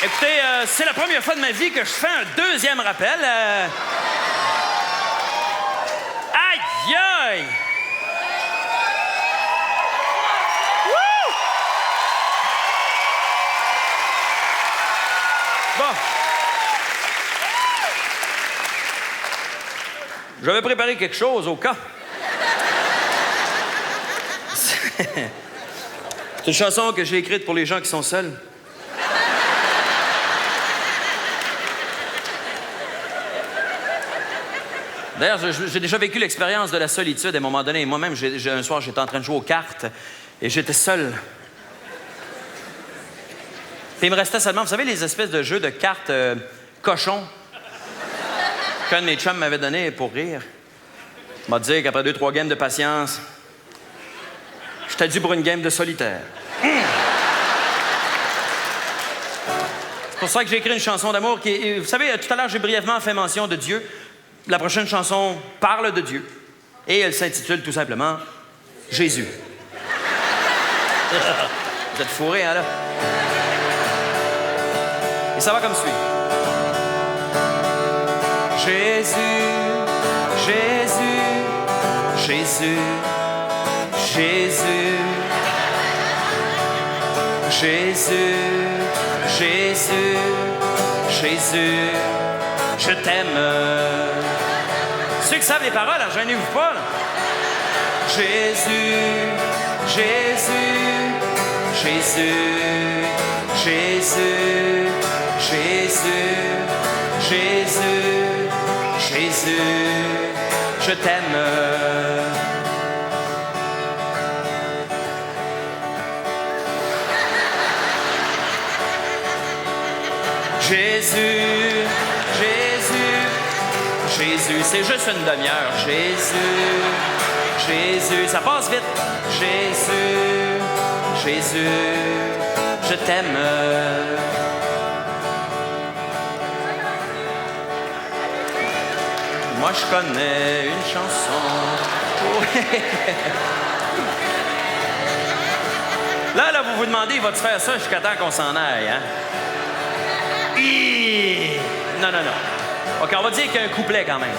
Écoutez, c'est la première fois de ma vie que je fais un deuxième rappel. Aïe, aïe! Wouh! Bon. J'avais préparé quelque chose au cas. C'est une chanson que j'ai écrite pour les gens qui sont seuls. D'ailleurs, j'ai déjà vécu l'expérience de la solitude à un moment donné. Moi-même, un soir, j'étais en train de jouer aux cartes et j'étais seul. Puis il me restait seulement, vous savez, les espèces de jeux de cartes cochons qu'un de mes chums m'avait donné pour rire. Il m'a dit qu'après 2-3 games de patience, j'étais dû pour une game de solitaire. C'est pour ça que j'ai écrit une chanson d'amour qui... Vous savez, tout à l'heure, j'ai brièvement fait mention de Dieu. La prochaine chanson parle de Dieu et elle s'intitule tout simplement « Jésus ». Vous êtes fourrés, hein, là? Et ça va comme suit. Jésus, Jésus, Jésus, Jésus, Jésus, Jésus, Jésus, je t'aime. Ceux qui savent les paroles, gênez-vous pas, là. Jésus, Jésus, Jésus, Jésus, Jésus, Jésus, Jésus, je t'aime. Jésus, Jésus, Jésus, c'est juste une demi-heure. Jésus, Jésus, ça passe vite. Jésus, Jésus, je t'aime. Moi, je connais une chanson. Là, vous vous demandez, il va-tu faire ça jusqu'à temps qu'on s'en aille, hein? Non. OK, on va dire qu'il y a un couplet quand même.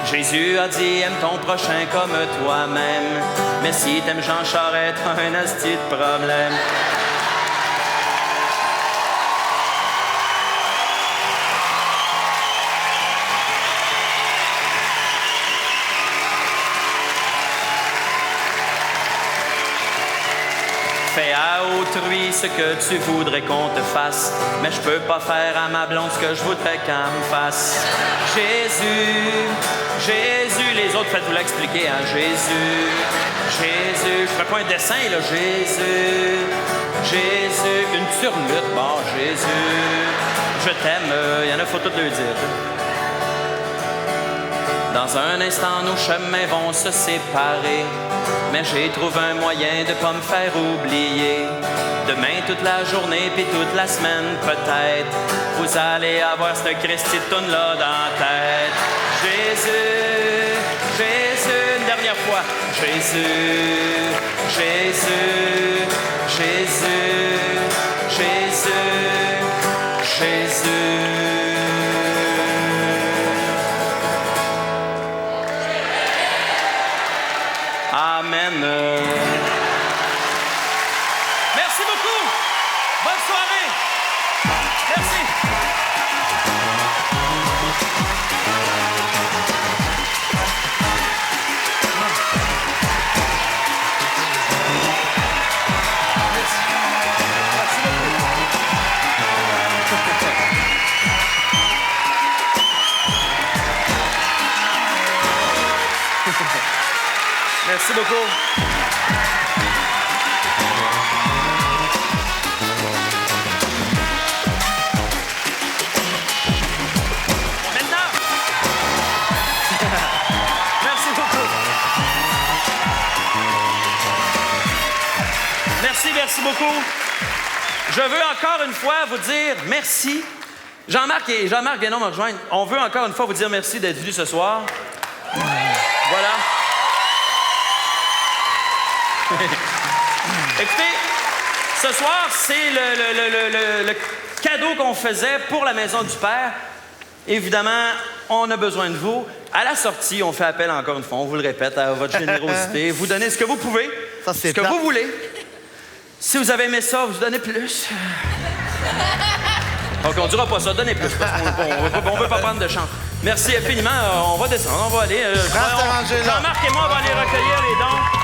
Jésus a dit, aime ton prochain comme toi-même. Mais si t'aimes Jean Charest, t'as un asti de problème. Fais à autrui ce que tu voudrais qu'on te fasse, mais je peux pas faire à ma blonde ce que je voudrais qu'elle me fasse. Jésus, Jésus, les autres, faites-vous l'expliquer, hein. Jésus, Jésus, je ferai pas un dessin, là. Jésus, Jésus, une turlute, bon, Jésus, je t'aime, il y en a, faut tout le dire. Dans un instant, nos chemins vont se séparer. Mais j'ai trouvé un moyen de pas me faire oublier. Demain, toute la journée, puis toute la semaine, peut-être, vous allez avoir cette Christie de toune-là dans la tête. Jésus, Jésus, une dernière fois. Jésus, Jésus, Jésus, Jésus, Jésus. Amen. Merci beaucoup. Bonne soirée. Merci. Merci beaucoup. Maintenant. Merci beaucoup. Merci beaucoup. Je veux encore une fois vous dire merci. Jean-Marc viendront me rejoindre. On veut encore une fois vous dire merci d'être venu ce soir. Voilà. Écoutez, ce soir, c'est le cadeau qu'on faisait pour la Maison du Père. Évidemment, on a besoin de vous. À la sortie, on fait appel encore une fois, on vous le répète, à votre générosité. Vous donnez ce que vous pouvez, Ça, c'est ce que plate. vous voulez. Si vous avez aimé ça, vous donnez plus. Donc, on ne dira pas ça, donnez plus, parce qu'on ne veut pas prendre de chance. Merci infiniment. On va descendre, on va aller. Reste arrangé là. Jean-Marc et moi, on va aller recueillir les dons.